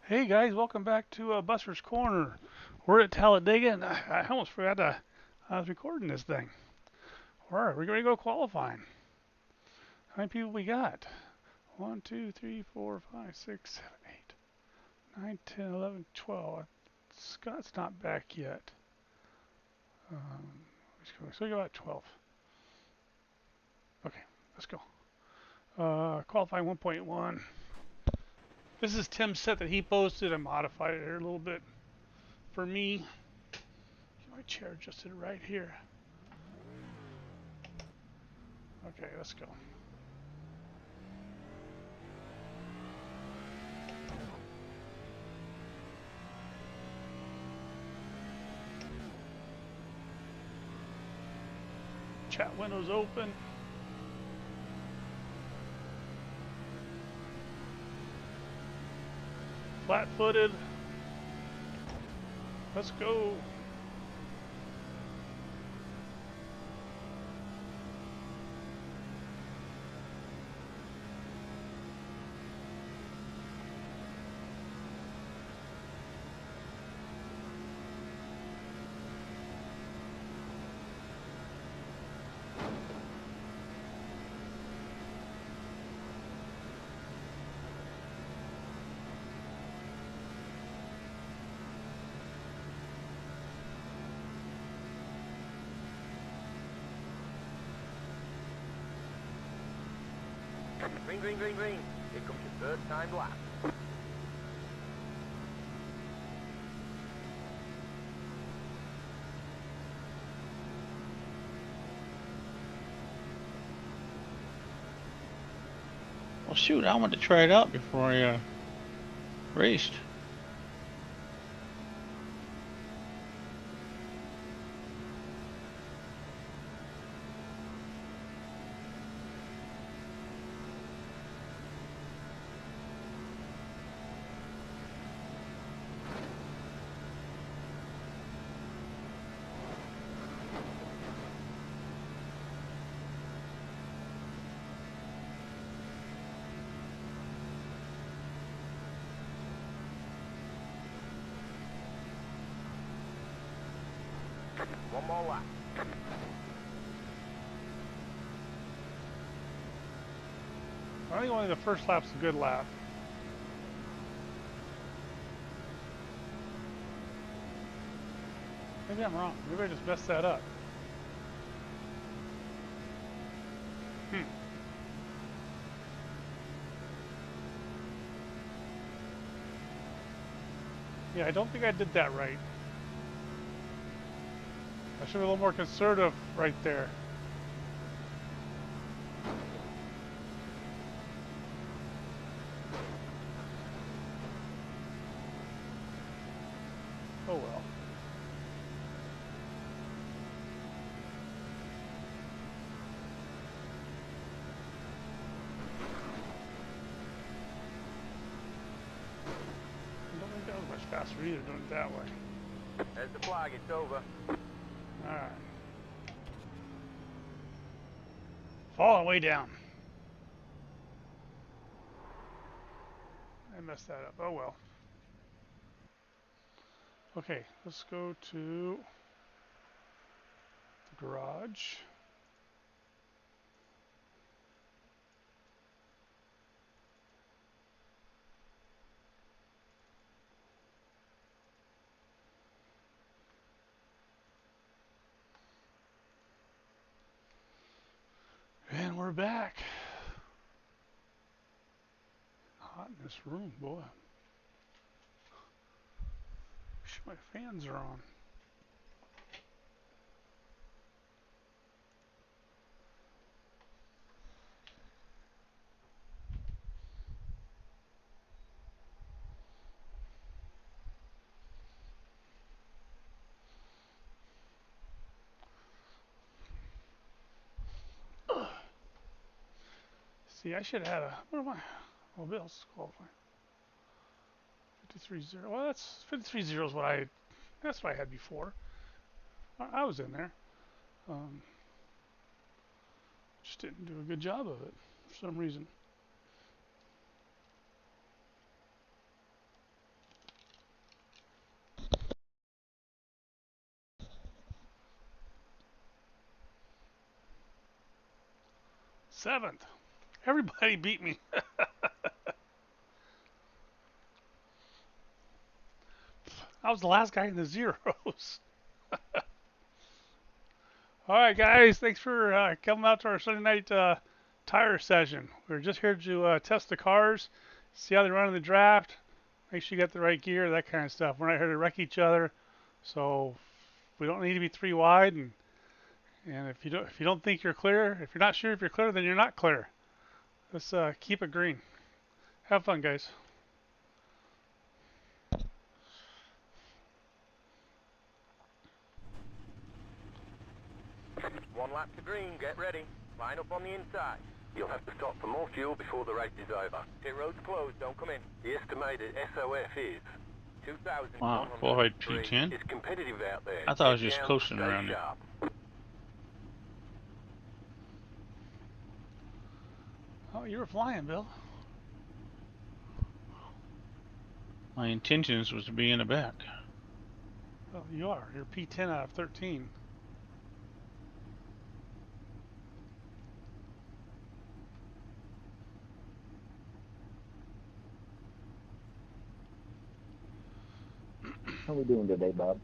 Hey guys, welcome back to Buster's Corner. We're at Talladega, and I almost forgot I was recording this thing. All right, we're going to go qualifying. How many people we got? 1, 2, 3, 4, 5, 6, 7, 8, 9, 10, 11, 12. Scott's not back yet. Um, so we got about 12. Okay, let's go. Qualifying 1.1. This is Tim's set that he posted. I modified it here a little bit for me. Get my chair adjusted right here. Okay, let's go. Chat windows open. Flat-footed. Let's go. Green, green, green, green. Here comes your third time lap. Well, shoot, I wanted to try it out before I raced. One more lap. I think only the first lap's a good lap. Maybe I'm wrong. Maybe I just messed that up. Hmm. Yeah, I don't think I did that right. I should be a little more conservative right there. Oh well. I don't think that was much faster either doing it that way. There's the flag. It's over. Alright. Falling way down. I messed that up. Oh well. Okay, let's go to the garage. And we're back. Hot in this room, boy. Wish my fans are on. See, I should have had a. What am I? Oh, Bill's qualifying. 53-0. Well, that's 53-0 is what I. That's what I had before. I was in there. Um, just didn't do a good job of it for some reason. 7th. Everybody beat me. I was the last guy in the zeros. All right, guys. Thanks for coming out to our Sunday night tire session. We're just here to test the cars, see how they run in the draft, make sure you got the right gear, that kind of stuff. We're not here to wreck each other, so we don't need to be 3 wide. And if you don't think you're clear, if you're not sure if you're clear, then you're not clear. Let's keep it green. Have fun, guys. One lap to green, get ready. Line up on the inside. You'll have to stop for more fuel before the race is over. Pit road's closed, don't come in. The estimated SOF is 2,000. Wow, qualified P10. It's competitive out there. I thought I was Get just down, coasting stay around it. sharp. Oh, you were flying, Bill. My intentions was to be in the back. Well, you are. You're P10 out of 13. How we doing today, Bob?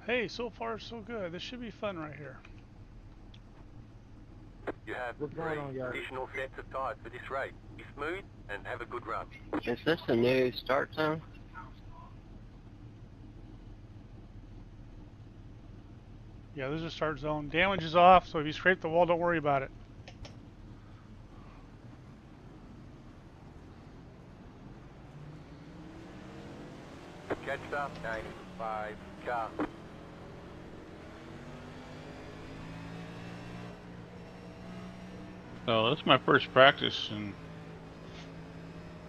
Hey, so far so good. This should be fun right here. You have What's going on, 3 guys? additional sets of tires for this race. Be smooth and have a good run. Is this a new start zone? Yeah, this is start zone. Damage is off, so if you scrape the wall, don't worry about it. Catch up, 95, car. So that's my first practice in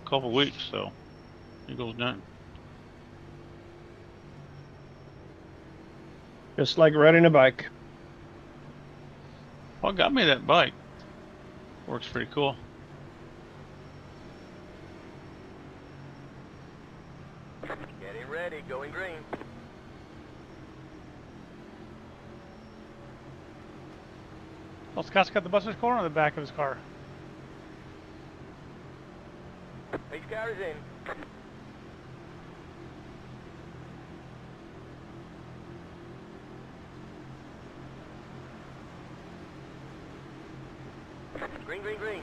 a couple weeks, so it goes done. Just like riding a bike. What got me that bike? Works pretty cool. Getting ready, going green. Well, Scott's got the buster's corner on the back of his car. Pace car is in. Green, green, green.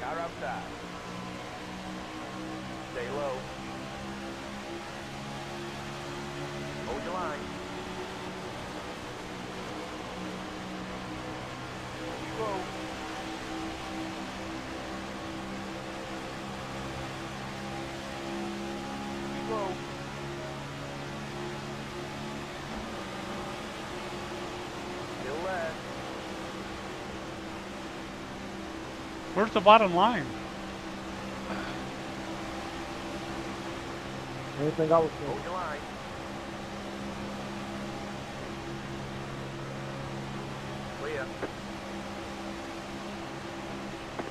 Car outside. Stay low. Hold your line. Slow. Slow. Still left. Where's the bottom line? Anything I was Hold your line. Clear.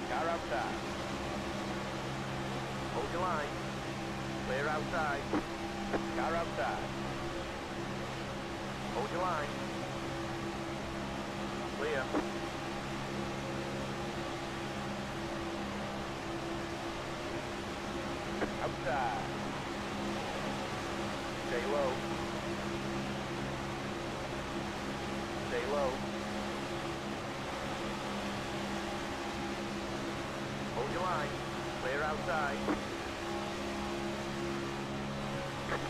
Car outside. Hold your line. Clear outside. Car outside. Hold your line. Clear. Outside. Stay low. Stay low. Hold your line. Clear outside.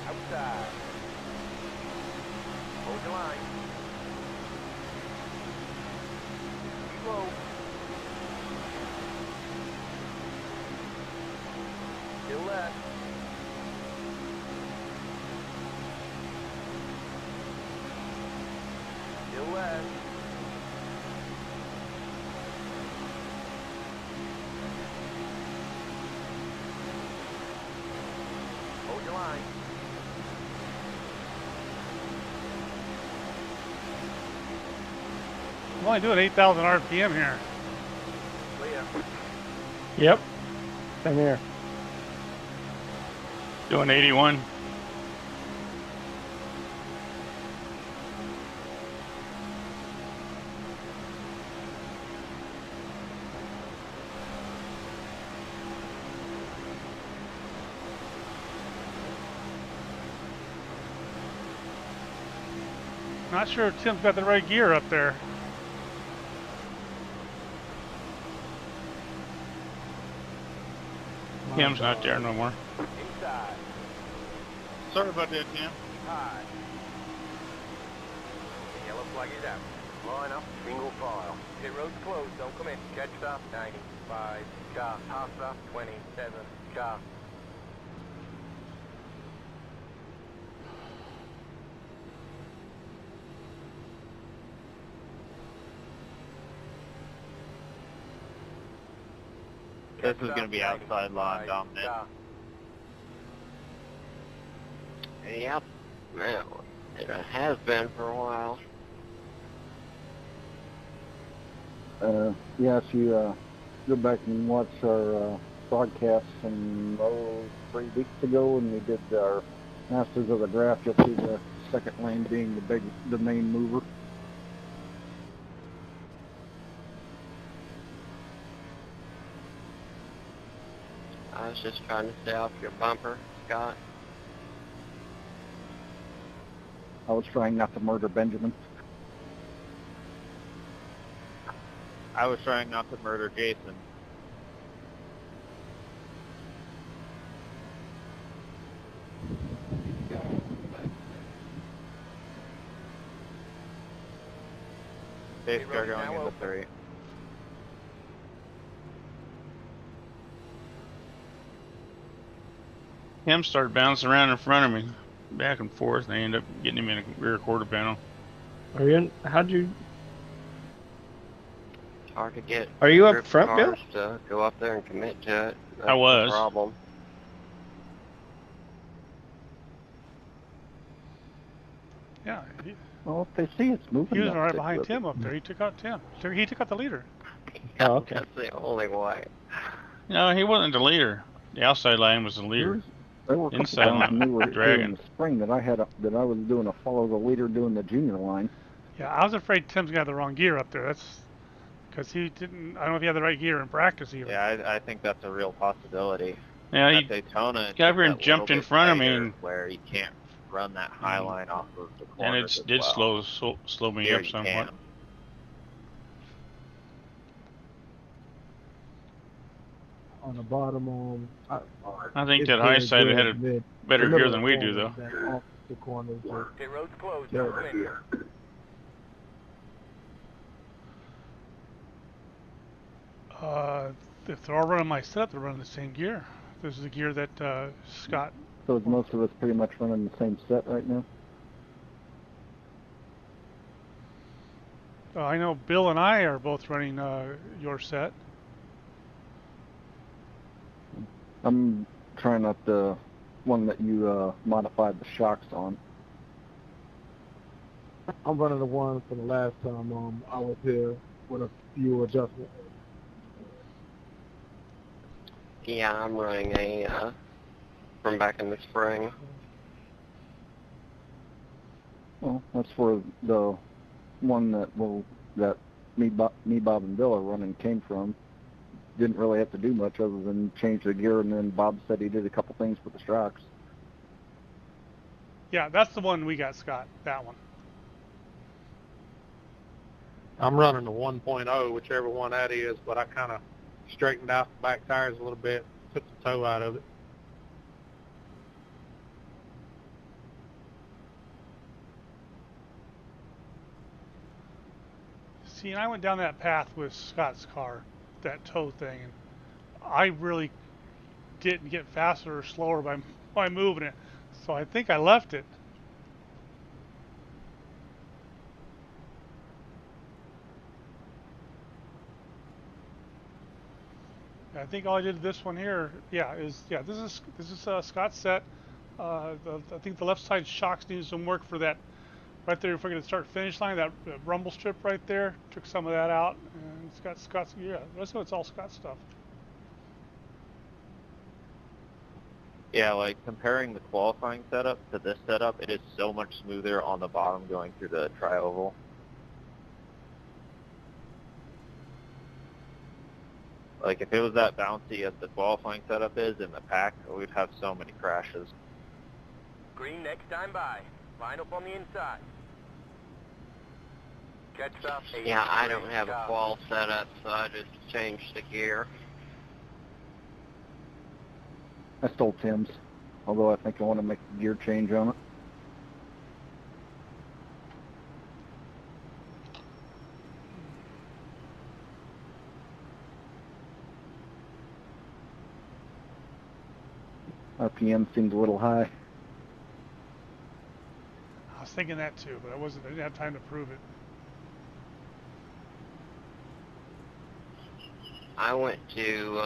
Outside. Hold your line. Slow. Still left. Still left. Hold your line. I'm only doing 8,000 RPM here. Clear. Yep. Same here. Doing 81. Not sure if Tim's got the right gear up there. Tim's not there no more. Inside. Sorry about that, Tim. High. The yellow flag is out. Line up, single file. Pit road's closed, don't come in. Catch stop, 95. Car, half stop, 27. Car. This is going to be outside line dominant. Yep. Man, it has been for a while. Yeah, if you go back and watch our broadcast from 3 weeks ago when we did our Masters of the Draft, you'll see the second lane being the main mover. I was just trying to stay off your bumper, Scott. I was trying not to murder Benjamin. I was trying not to murder Jason. Safe car going into 3. Tim started bouncing around in front of me, back and forth, and I ended up getting him in a rear quarter panel. Are you in? How'd you? It's hard to get. Are you up group front, Bill? cars to go up there and commit to it. That's I was. the problem. Yeah, Well, if they see it's moving, he was enough, right they behind will. Tim up there. He took out Tim. He took out the leader. Oh, okay. That's the only way. No, he wasn't the leader. The outside line was the leader. There were a couple Inside times line, when we were here dragon. in the spring that I was doing a follow the leader doing the junior line. Yeah, I was afraid Tim's got the wrong gear up there. That's because he didn't. I don't know if he had the right gear in practice even. Yeah, I think that's a real possibility. Yeah, At he Daytona, got over it's and that jumped little in bit front of me, tighter and where you can't run that high line off of the and corners it as did well. slow me Here up you somewhat. can. On the bottom, I think it's that high very side good had a mid- better the gear middle than we corners do, though. that off the corners are Pit road's closed, very don't come in. If they're all running my setup, they're running the same gear. This is the gear that Scott. So is most of us pretty much running the same set right now? I know Bill and I are both running your set. I'm trying out the one that you modified the shocks on. I'm running the one from the last time I was here with a few adjustments. Yeah, I'm running a from back in the spring. Well, that's where the one that me, Bob, and Bill are running came from. Didn't really have to do much other than change the gear, and then Bob said he did a couple things with the shocks. Yeah, that's the one we got, Scott. That one. I'm running the 1.0, whichever one that is, but I kind of straightened out the back tires a little bit, took the toe out of it. See, and I went down that path with Scott's car, that tow thing, and I really didn't get faster or slower by moving it. So I think I left it. I think all I did this one here, this is Scott's set. I think the left side shocks need some work for that. Right there, if we're going to start finish line, that rumble strip right there, took some of that out, and it's got Scott's, the rest of it's all Scott stuff. Yeah, like comparing the qualifying setup to this setup, it is so much smoother on the bottom going through the tri-oval. Like if it was that bouncy as the qualifying setup is in the pack, we'd have so many crashes. Green next time by. Line up on the inside. Catch up. Yeah, I don't 83, have a copy. qual set up, so I just changed the gear. I stole Tim's, although I think I want to make a gear change on it. RPM seems a little high. I was thinking that too, but I didn't have time to prove it. I went to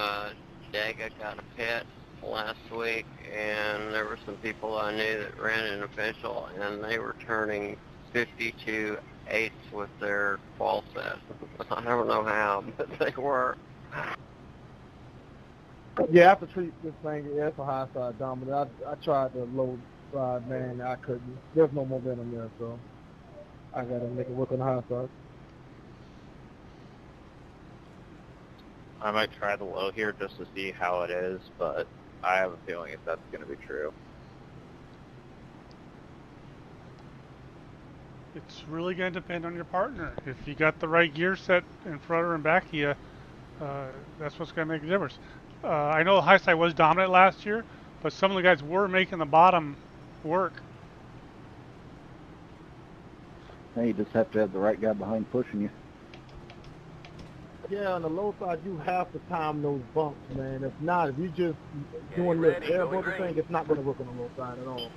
Talladega, got a pit last week, and there were some people I knew that ran an official, and they were turning 52 eighths with their qual set. I don't know how, but they were. Yeah, I have to treat this thing as a high side dominant. I tried the low side, man. I couldn't. There's no momentum there, so I got to make it work on the high side. I might try the low here just to see how it is, but I have a feeling if that's going to be true. It's really going to depend on your partner. If you got the right gear set in front or in back of you, that's what's going to make a difference. I know the high side was dominant last year, but some of the guys were making the bottom work. Now you just have to have the right guy behind pushing you. Yeah, on the low side, you have to time those bumps, man. If not, if you just Yeah, doing you this ready? air Going bump green. thing, it's not going to work on the low side at all.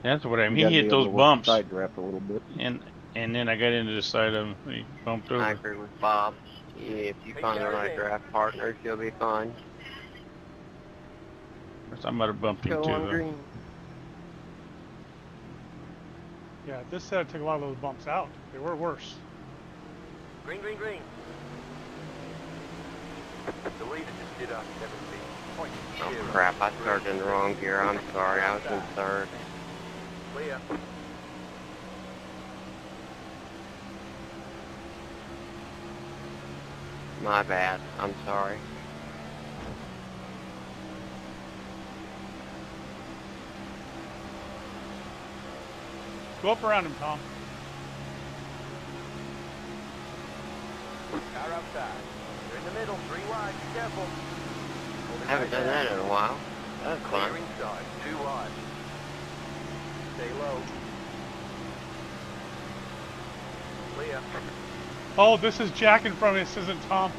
That's what I mean. You gotta He be hit able those to work the bumps, side draft a little bit. and then I got into the side of him. He bumped I over. agree with Bob. If you find the right draft partners, you'll be fine. I might have bumped him Go too, on though. green. Yeah, this set took a lot of those bumps out. They were worse. Green, green, green. The leader just did up 17.0. Oh crap, I started in the wrong gear. I'm sorry, I was in third. Clear. My bad, I'm sorry. Go up around him, Tom. Car outside. You're in the middle, 3 wide, be careful. Hold it I haven't right done there. that in a while. That's Clear fun. inside, 2 wide. Stay low. Clear. Oh, this is Jack in front of me. This isn't Tom.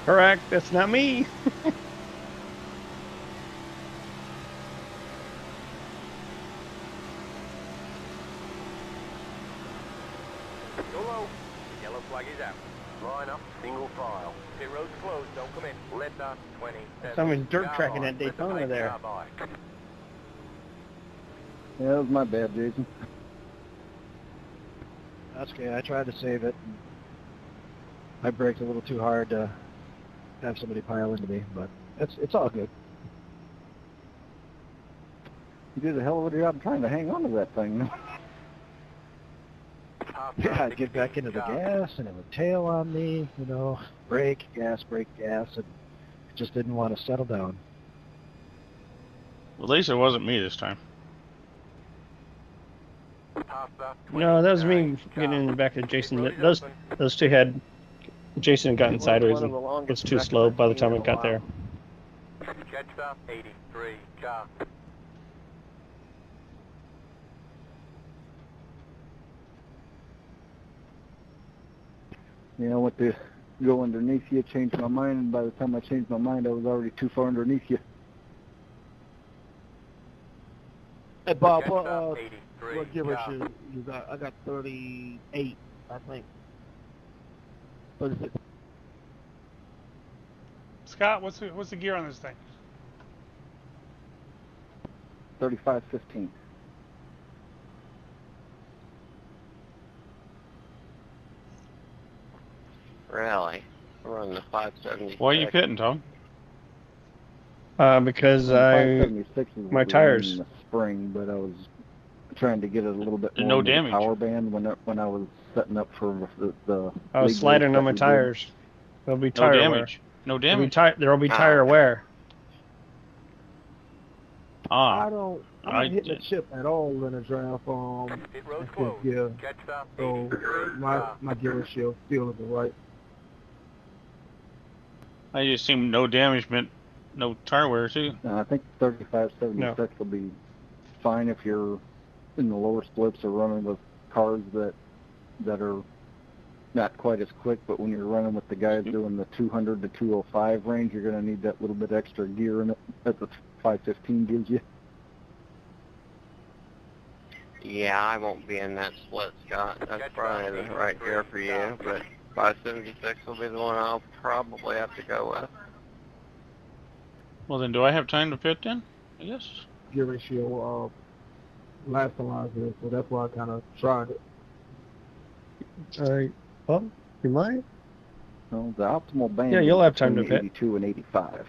Correct. That's not me. Go low. Yellow flag is out. Line up, single file. Pit road's closed, don't come in. Let that 20. Someone's dirt tracking at Daytona there. Yeah, that was my bad, Jason. That's okay. I tried to save it. I braked a little too hard to have somebody pile into me, but it's all good. You did a hell of a job trying to hang on to that thing. Yeah, I'd get back into the gas, and it would tail on me, you know, brake, gas, and it just didn't want to settle down. At least it wasn't me this time. No, that was me getting in the back of Jason. Those two had Jason had gotten sideways and was too slow by the time it got there. Catch up, 83, car. Yeah, I went to go underneath you, changed my mind, and by the time I changed my mind, I was already too far underneath you. Hey, Bob, Catch up, what 83, gear race car. you got? I got 38, I think. 36. Scott, what's the gear on this thing? 35-15. Really? We're on the 576. Why are you pitting, Tom? Because The 576 is my what we ran tires. in the spring, but I was trying to get it a little bit And more no into the damage. power band when I was setting up for the I was league sliding race on that my we did. tires. There'll be No tire wear. damage. No damage. There'll be tire wear. Ah, I'm not hitting the chip at all in a draft. Pit road's I think, closed. yeah. Catch stop. So 83. my gear ratio still isn't right. I just assumed no damage meant no tire wear too. I think 3576 will be fine if you're in the lower splits or running with cars that are not quite as quick, but when you're running with the guys doing the 200 to 205 range, you're going to need that little bit extra gear in it that the 515 gives you. Yeah, I won't be in that split, Scott. That's probably the right gear for you, but 576 will be the one I'll probably have to go with. Well, then do I have time to pit then? I guess. Gear ratio last alive here, so that's why I kind of tried it. Well, you might. Well, the optimal band. Yeah, you'll have time to pit. 82 and 85.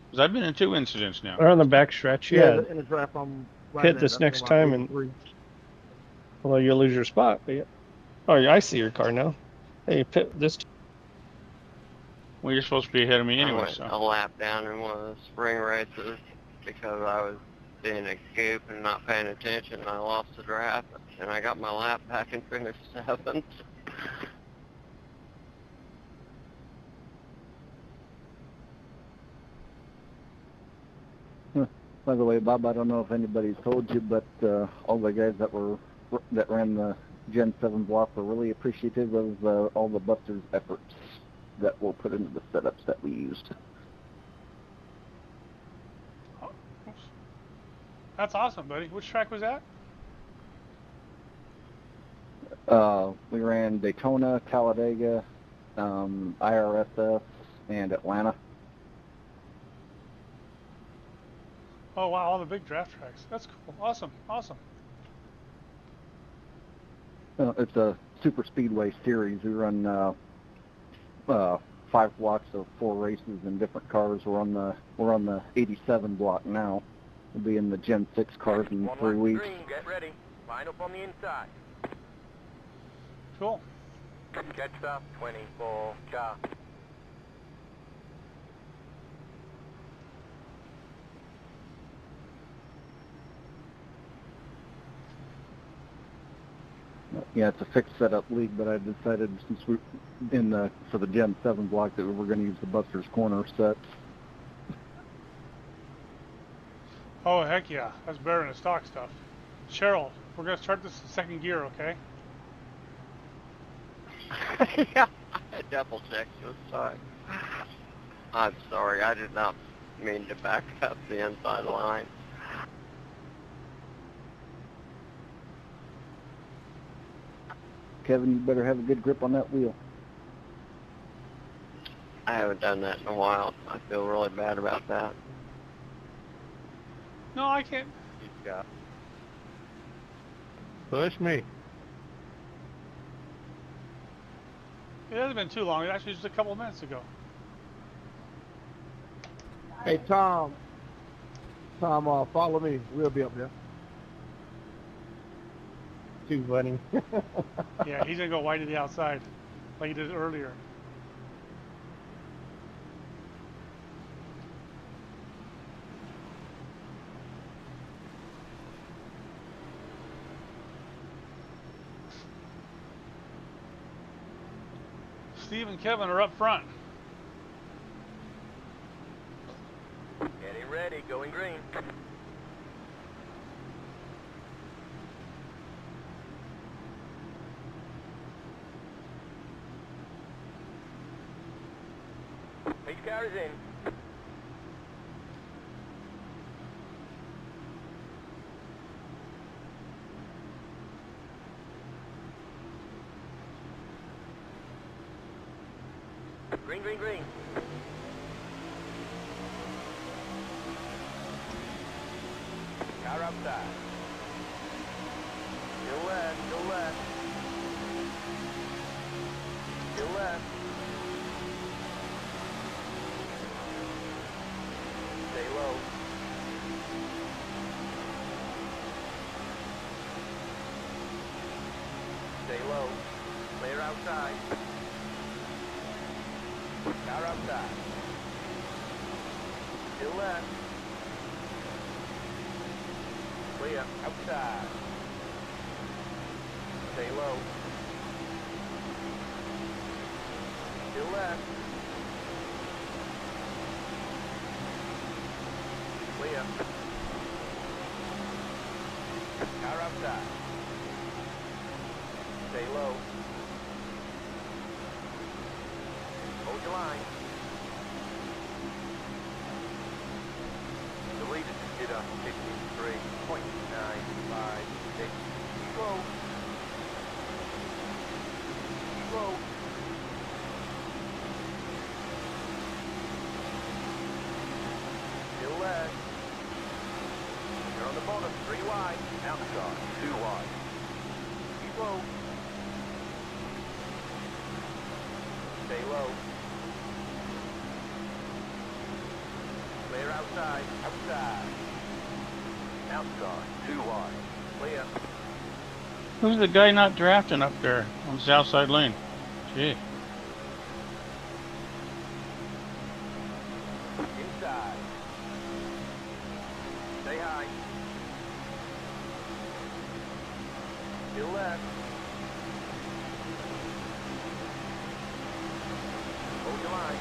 Because I've been in 2 incidents now. Or on the back stretch, yeah. In the draft, I'm hit this next time, and although you'll lose your spot, but yeah. Oh, yeah, I see your car now. Hey, pit this. Well, you're supposed to be ahead of me anyway. I went a lap down in one of the spring races because I was being a goop and not paying attention, and I lost the draft, and I got my lap back and finished 7th. By the way, Bob, I don't know if anybody's told you, but all the guys that ran the Gen 7 block were really appreciative of all the busters' efforts that were put into the setups that we used. Oh, that's awesome, buddy. Which track was that? We ran Daytona, Talladega, IRSS, and Atlanta. Oh, wow, all the big draft tracks. That's cool. Awesome, awesome. It's a super speedway series. We run 5 blocks of 4 races in different cars. We're on the 87 block now. We'll be in the Gen 6 cars in 3 weeks. Green, get ready. Line up on the inside. Cool. Catch stop 24 car. Yeah, it's a fixed setup league, but I decided since we're for the Gen 7 block that we were going to use the Buster's Corner set. Oh, heck yeah. That's better than the stock stuff. Cheryl, we're going to start this in second gear, okay? Yeah, I double checked this time. I'm sorry, I did not mean to back up the inside line. Kevin, you better have a good grip on that wheel. I haven't done that in a while. I feel really bad about that. No, I can't. Yeah. Push me. It hasn't been too long. It actually just a couple of minutes ago. Hey, Tom, follow me. We'll be up there. Too funny. Yeah, he's going to go wide to the outside like he did earlier. Steve and Kevin are up front. Getting ready, going green. Pace car is in. Green, green, green. Car outside. Still left, still left. Still left. Stay low. Stay low. Clear outside. Car outside. Still left. Clear. Outside. Stay low. Still left. Clear. Car outside. Stay low. Hold your line. The leader did a 53.956. Keep low. Keep low. Still left. You're on the bottom, 3 wide. Outside, 2 wide. Keep low. Stay low. Clear outside, outside. Outside, 2 wide. Clear. Who's the guy not drafting up there on the outside lane? Gee. Inside. Stay high. Still left. Hold your line.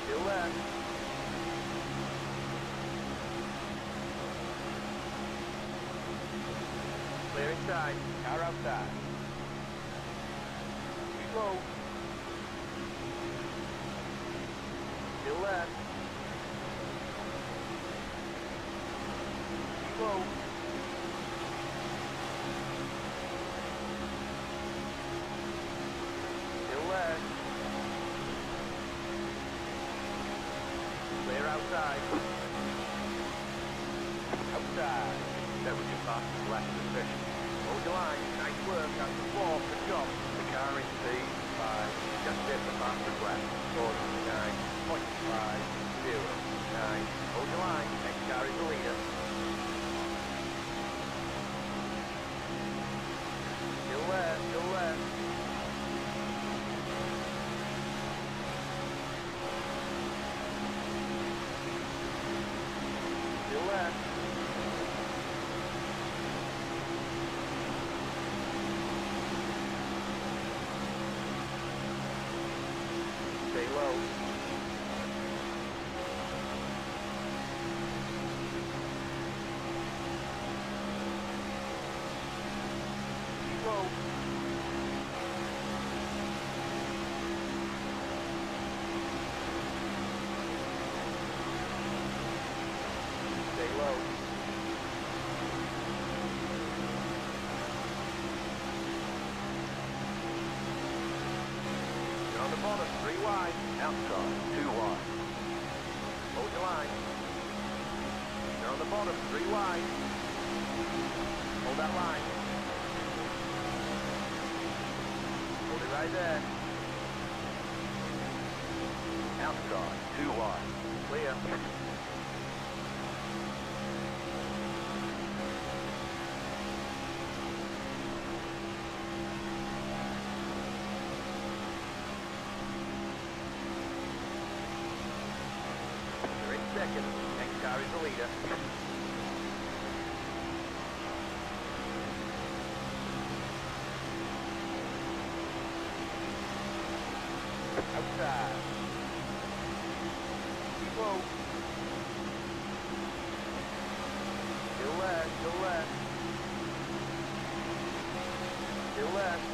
Still left. Clear inside. Car outside. Keep low. Still left. Keep low. Still left. Clear outside. Outside. That was your fastest lap of the session. Hold your line. Nice work. That's the floor. Good job. The car is P5. Just hit the fastest lap. 49.509. Hold your line. Next car is the leader. Still left. Still left. Still left. Stay low. Keep low. Stay low. You're on the bottom, 3 wide. Outside, 2 wide. Hold your line. You're on the bottom, 3 wide. Hold that line. Hold it right there. Outside, 2 wide. Clear. You're in second. Next car is the leader. Outside. Keep low. Still left, still left. Still left.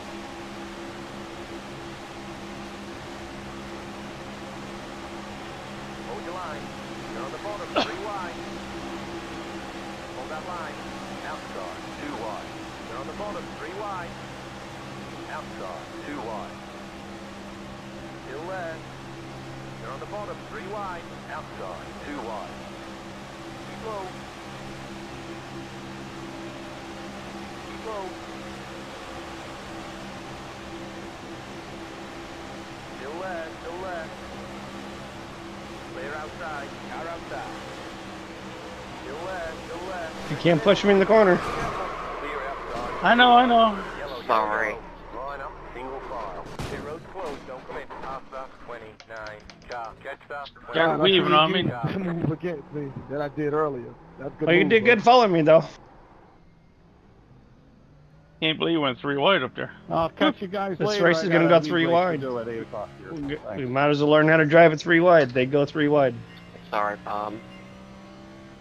Hold your line. You're on the bottom, 3 wide. Hold that line. Outside, 2 wide. You're on the bottom, 3 wide. Outside, 2 wide. Still left. You're on the bottom, 3 wide. Outside, 2 wide. Keep low. Keep low. Still left, still left. Clear outside, car outside. Still left, still left. You can't push me in the corner. Clear outside. I know. Sorry. Line up, single file. Pit road's closed, don't come in. After 29. car. Catch up. Start weaving on me. Move against me that I did earlier. That's good. Well, you move, did bro. good following me, though. Can't believe you went 3 wide up there. I'll catch you guys This later. race I is going to got a go heat 3 race to wide. do at 8 o'clock here. We Thanks. might as well learn how to drive it 3 wide. They go 3 wide. Sorry, Bob.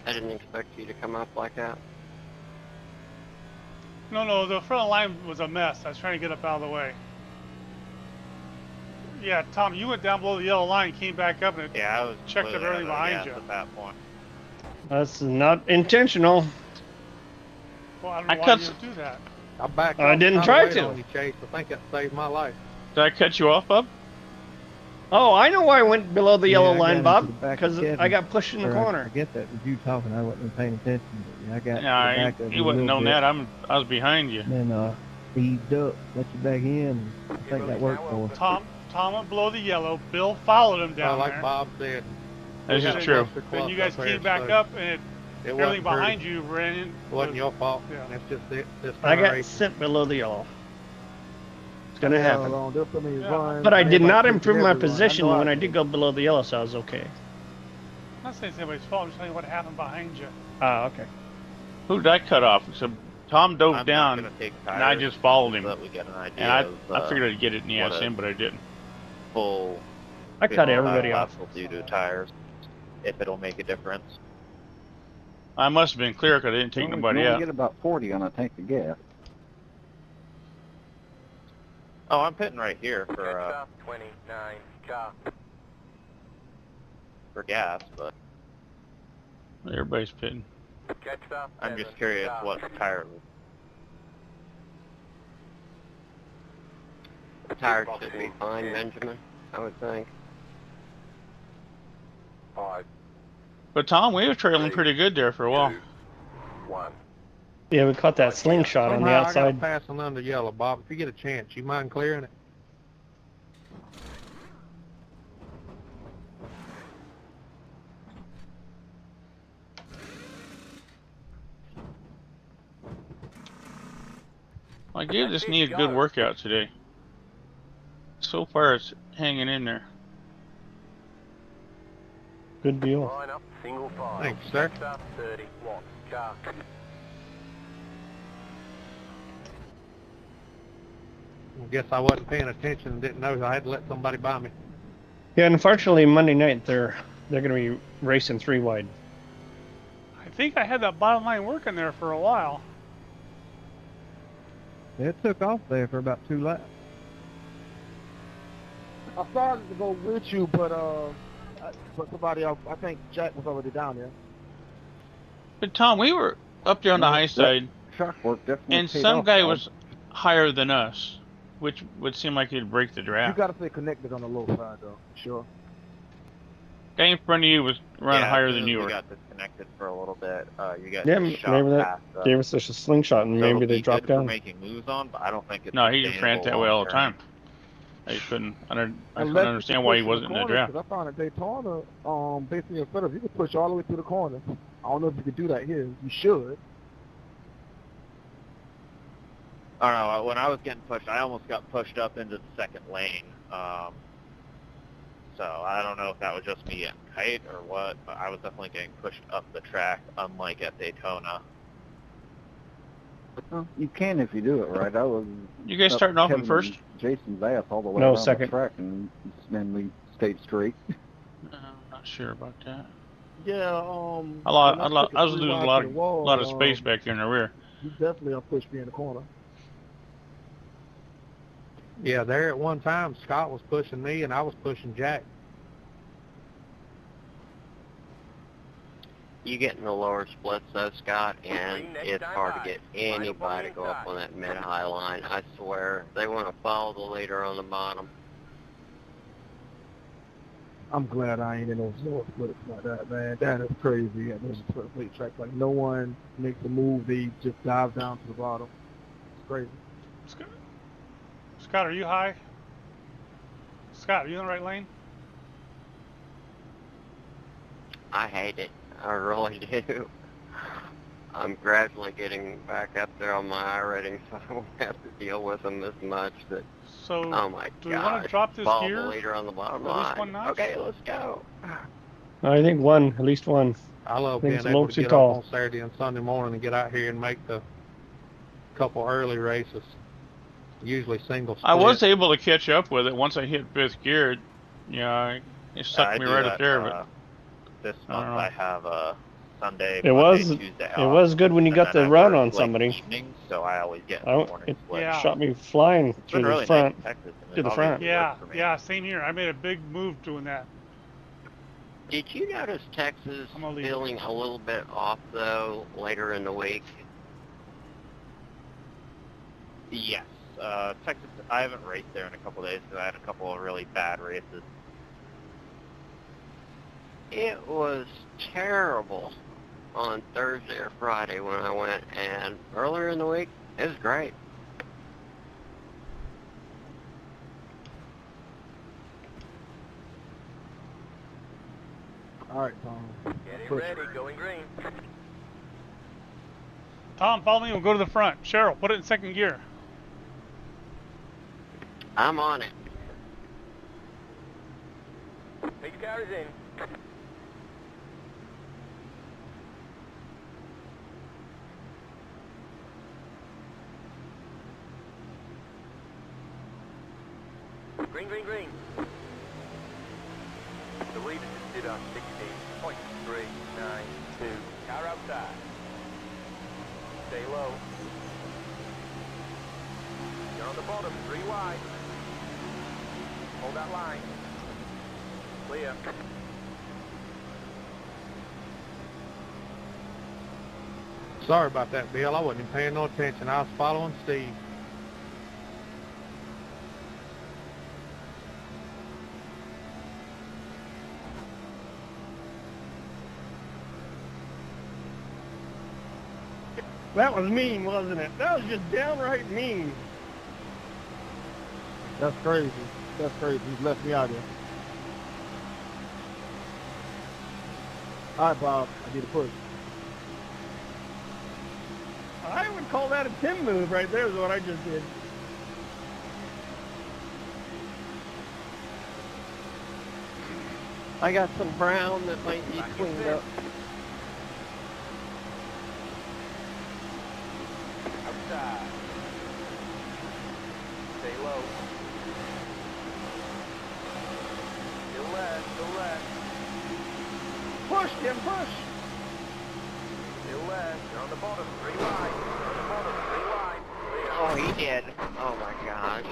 I didn't expect you to come up like that. No, the front line was a mess. I was trying to get up out of the way. Yeah, Tom, you went down below the yellow line, came back up, and it Yeah, I was checked up completely everything out of behind gas you. at that point. That's not intentional. Well, I don't I know why cut you would do that. I backed I off didn't kinda try late to. on you, Chase. I think that saved my life. Did I cut you off, Bub? Oh, I know why I went below the yellow I got line, into Bob. the back of Because Kevin, I got pushed in the or I corner. get that with you talking. I wasn't paying attention. But yeah, I got to the Yeah, back of you him a wouldn't little known bit. that. I was behind you. Then he ducked, let you back in. I think that worked for us. Tom went below the yellow. Bill followed him down like there. Bob said. This Yeah. is true. Then you guys came back so up, and it everything wasn't behind pretty. you ran in. It wasn't your fault. Yeah. That's just it. This I kind of got racing. sent below the yellow. It's going to happen. But I did not improve my position when I did go below the yellow, so I was okay. I'm not saying it's anybody's fault. I'm just telling you what happened behind you. Ah, okay. Who did I cut off? So Tom dove I'm down, not gonna take and I tires just followed him. so that we get an idea And of, I figured I'd get it in the what ass a in, but I didn't. full. I cut 55 everybody off. laps will do to tires, if it'll make a difference. I must have been clear because I didn't take Well, nobody you only out. get about 40 on a tank of gas. Oh, I'm pitting right here Catch for up. 29 car. gas, but Everybody's pitting. Catch up. I'm just 7 curious car. what tire. The tires should be fine, Benjamin, I would think. 5, But Tom, we were trailing pretty good there for a while. 1. Yeah, we caught that slingshot on the Somehow I outside. got passing under yellow, Bob. If you get a chance, you mind clearing it? I gave this knee a good workout today. So far, it's hanging in there. Good deal. Line up. Single file. Thanks, sir. Catch up. 31 car. I guess I wasn't paying attention and didn't know I had to let somebody buy me. Yeah, unfortunately, Monday night they're going to be racing 3 wide. I think I had that bottom line working there for a while. It took off there for about 2 laps. I started to go with you, but somebody else, I think Jack was already down there. But Tom, we were up there on the high side, Shock work definitely and paid some off, guy Bob. was higher than us, which would seem like he'd break the You draft. got to stay connected on the low side, though. Sure. Guy in front of you was running Yeah, higher as than soon as you we were. got disconnected for a little bit. You got Yeah, shot maybe that past us. gave us just a slingshot and So maybe it'll they be dropped good for down. making moves on, but I don't think it's No, he just ran it that way all the time. I just couldn't. I couldn't understand why he wasn't in the draft. Because I found at Daytona, basically instead of you could push all the way through the corner. I don't know if you could do that here. You should. I don't know. When I was getting pushed, I almost got pushed up into the second lane. So I don't know if that was just me getting tight or what, but I was definitely getting pushed up the track, unlike at Daytona. Well, you can if you do it right. I was. You guys up starting off in Kevin first? and Jason's ass all the way No, around second. the track, and then we stayed straight. I'm not sure about that. Yeah. I was losing a lot of space back here in the rear. You definitely pushed me in the corner. Yeah, there at one time, Scott was pushing me and I was pushing Jack. You get in the lower splits though, Scott, and it's hard to get anybody to go up on that mid-high line. I swear, they want to follow the leader on the bottom. I'm glad I ain't in those lower splits like that, man. That is crazy at those split tracks. Like, no one makes a move. They just dive down to the bottom. It's crazy. Scott, are you high? Scott, are you in the right lane? I hate it. I really do. I'm gradually getting back up there on my I rating, so I won't have to deal with them as much. But So, oh my do we want to gosh, drop this follow gear? the leader on the bottom At least line. one notch? Okay, let's go. I think one, at least one. I love think being it's a able little to too get tall. up on Saturday and Sunday morning and get out here and make the couple early races. Usually single split. I was able to catch up with it once I hit fifth gear. Yeah, it sucked I me do right that, up there, but this I don't month know. I have a Sunday, It Monday, was Tuesday off. it was good when you and got then the I run work, on like, somebody. evenings, so I always get I, the morning it split. Yeah. shot me flying It's through been the really front. nice in Texas, and To it the front. obviously Yeah, works for me. yeah, same here. I made a big move doing that. Did you notice Texas I'm gonna leave it. feeling a little bit off though later in the week? Yes. Texas, I haven't raced there in a couple days because I had a couple of really bad races. It was terrible on Thursday or Friday when I went, and earlier in the week, it was great. All right, Tom. Getting ready, going green. Tom, follow me. We'll go to the front. Cheryl, put it in second gear. I'm on it. Take your cars in. Green, green, green. The leader just did on 16.392. Car outside. Stay low. You're on the bottom, 3 wide. Hold that line. Clear. Sorry about that, Bill. I wasn't even paying no attention. I was following Steve. That was mean, wasn't it? That was just downright mean. That's crazy. That's crazy. He's left me out here. All right, Bob. I need a push. I would call that a Tim move right there is what I just did. I got some brown that might need cleaned up. Outside. Stay low. Still left, still left. Push, Tim, push. Still left. You're on the bottom, 3 wide. You're on the bottom, 3 wide. Clear. Oh, he did. Oh my gosh.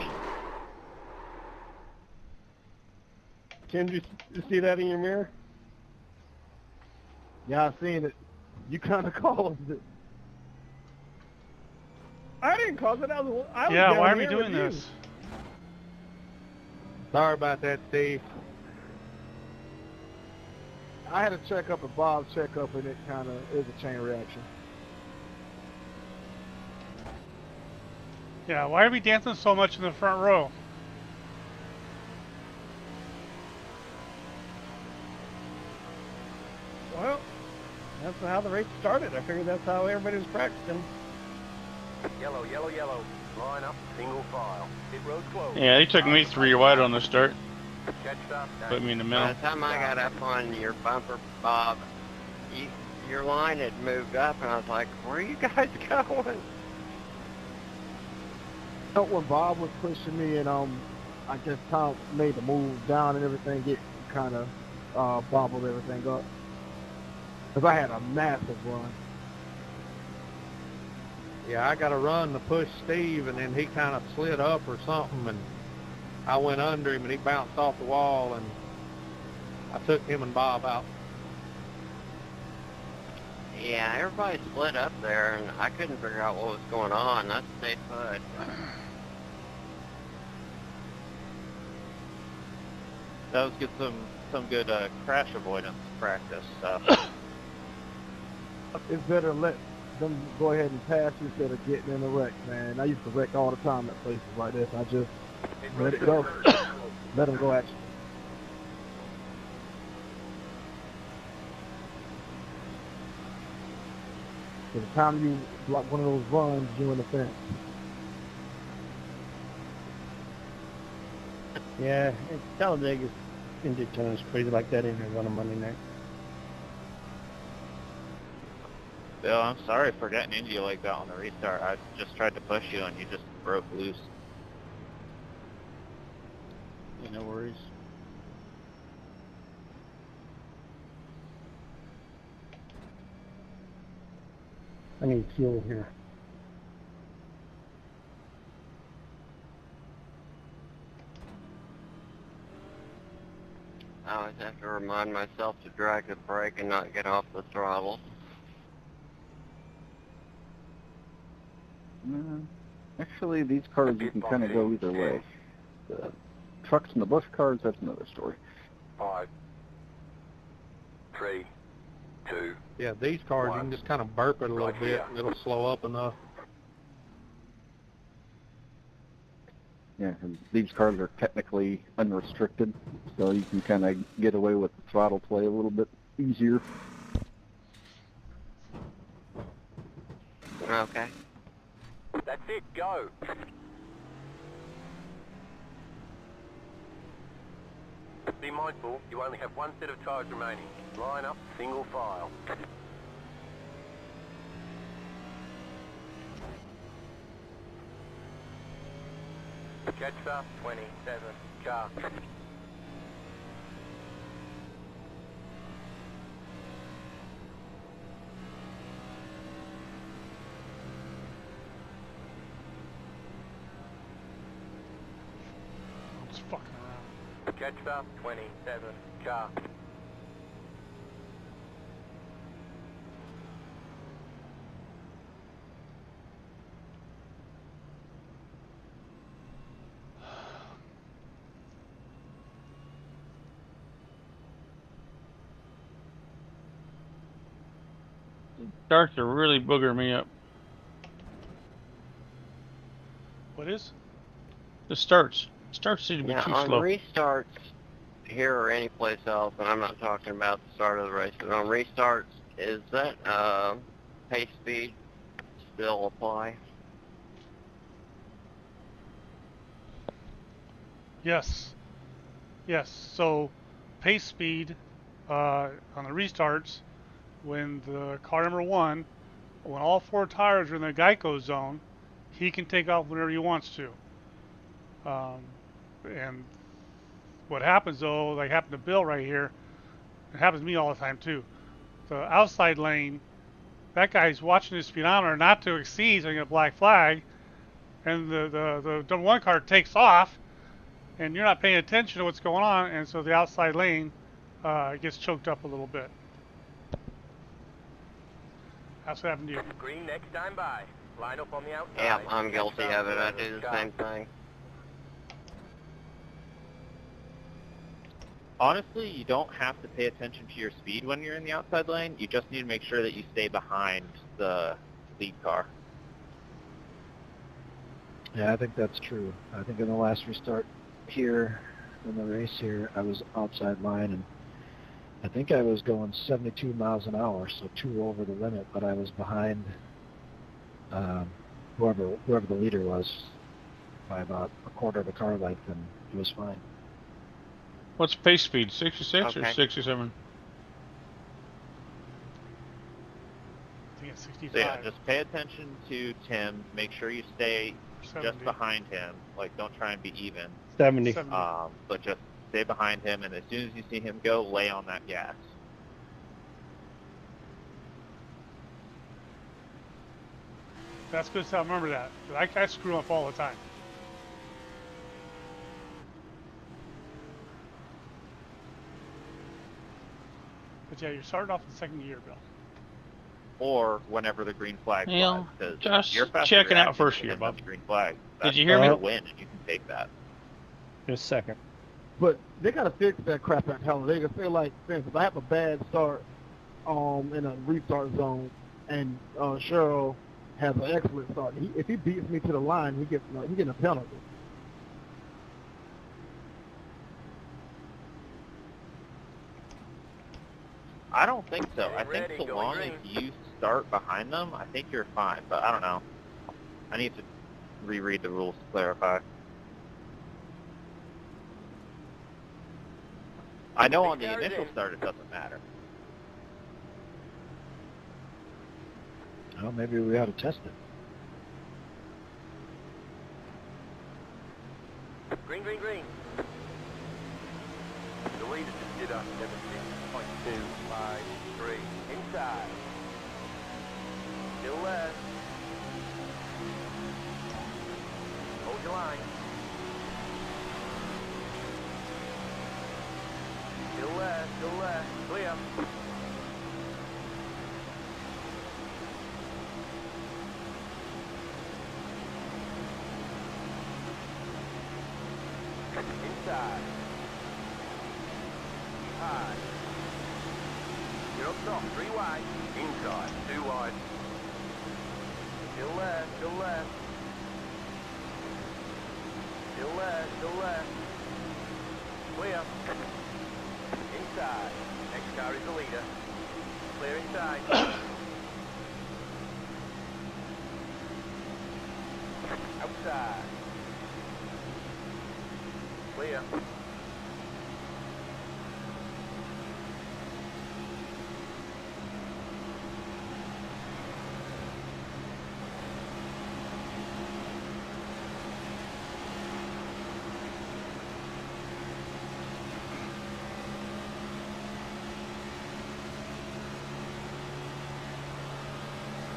Tim, did you see that in your mirror? Yeah, I seen it. You kind of caused it. I didn't cause it. I was Yeah, down why are we here doing with you. this? Sorry about that, Steve. I had to check up a Bob's checkup, and it kind of is a chain reaction. Yeah, why are we dancing so much in the front row? Well, that's how the race started. I figured that's how everybody was practicing. Yellow, yellow, yellow. Line up, single file. Pit road's closed. Yeah, they took me 3 wide on the start. Catch stop. Put me in the By middle. the time I got up on your bumper, Bob, your line had moved up, and I was like, where are you guys going? So when Bob was pushing me, and I guess Tom made the move down and everything, it kind of bobbled everything up. Because I had a massive run. Yeah, I got a run to push Steve, and then he kind of slid up or something, and I went under him, and he bounced off the wall, and I took him and Bob out. Yeah, everybody split up there, and I couldn't figure out what was going on. I stayed put. That was good, some good crash avoidance practice stuff. It's better to let them go ahead and pass you instead of getting in a wreck, man. I used to wreck all the time at places like this. I just let it go. Let them go at you. By the time you block one of those runs, you're in the fence. Yeah, Talladega in Daytona is crazy like that in here on a Monday night. Bill, I'm sorry for getting into you like that on the restart. I just tried to push you and you just broke loose. Yeah, no worries. I need fuel here. I always have to remind myself to drag the brake and not get off the throttle. Actually, these cars you can kind of go either way. The trucks and the bush cars, that's another story. 5, 3, 2. Yeah, these cars, you can just kind of burp it a little bit, and it'll slow up enough. Yeah, and these cars are technically unrestricted, so you can kind of get away with the throttle play a little bit easier. Okay. That's it, go. Be mindful, you only have one set of tires remaining. Line up, single file. Catch up, 27, car. I'm just fucking around. Catch up, 27, car. Starts to really booger me up. What is? The starts seem to be Yeah, too on slow. restarts here or anyplace else, and I'm not talking about the start of the race, but on restarts, is that pace speed still apply? Yes. Yes. So, pace speed on the restarts, when the car number 1, when all 4 tires are in the Geico zone, he can take off whenever he wants to. And what happens though, like happened to Bill right here, it happens to me all the time too. The outside lane, that guy's watching his speedometer not to exceed, so you get a black flag, and the number 1 car takes off, and you're not paying attention to what's going on, and so the outside lane gets choked up a little bit. That's what happened to you. Green next time by. Line up on the outside. Yeah, I'm guilty of it. I do the same thing. Honestly, you don't have to pay attention to your speed when you're in the outside lane. You just need to make sure that you stay behind the lead car. Yeah, I think that's true. I think in the last restart here, in the race here, I was outside line, and I think I was going 72 miles an hour, so 2 over the limit, but I was behind whoever the leader was by about a quarter of a car length, and it was fine. What's pace speed? 66 or Okay. 67? I think it's 65. So yeah, just pay attention to Tim. Make sure you stay 70. just behind him. Like, don't try and be even. 70. 70. But just stay behind him, and as soon as you see him go, lay on that gas. That's good to remember that. I screw up all the time. But yeah, you're starting off in second gear, Bill. Or whenever the green flag Yeah, flies. 'Cause just you're faster checking out reaction first to gear, him than Bob. the green flag. Did you hear me? That's a win, and you can take that. Just a second. But they gotta fix that crap at Talladega. Say like, for instance, I have a bad start in a restart zone, and Cheryl has an excellent start. If he beats me to the line, he gets a penalty. I don't think so. I think so long as you start behind them, I think you're fine. But I don't know. I need to reread the rules to clarify. I know on the initial start it doesn't matter. Well, maybe we ought to test it. Green, green, green. The leader just did a 17.253. Inside. Still left. Hold your line. Still left, still left. Clear. Inside. High. You're up top, 3 wide. Inside, 2 wide. Still left, still left. Still left, still left. Clear. Inside. Next car is the leader. Clear inside. Outside. Clear.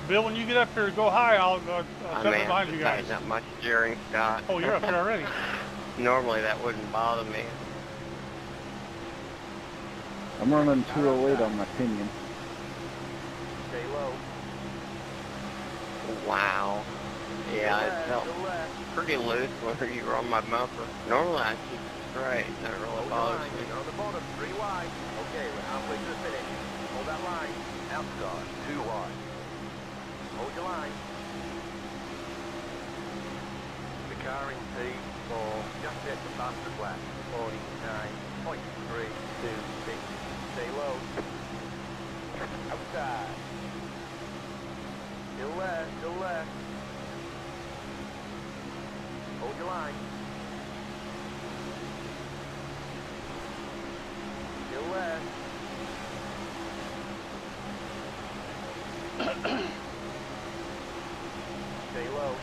Bill, when you get up here, go high. I'll step behind you guys. Tighten up my steering, Scott. Oh, you're up here already. Normally that wouldn't bother me. I'm running 208 on my pinion. Stay low. Wow. Yeah, it felt pretty loose when you were on my bumper. Normally I keep it straight. That really bothers me. You're on the bottom, 3 wide. Okay, we're halfway to the finish. Hold that line. Outside, 2 wide. Hold your line. The car in P4 just hit the fastest lap. 49.326. Stay low. Outside. Still left, still left. Hold your line. Still left. Stay low.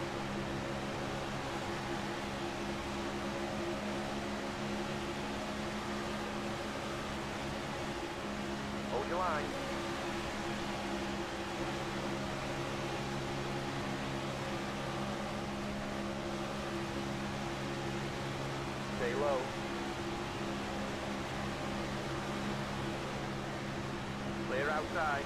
Hold your line. Stay low. Clear outside.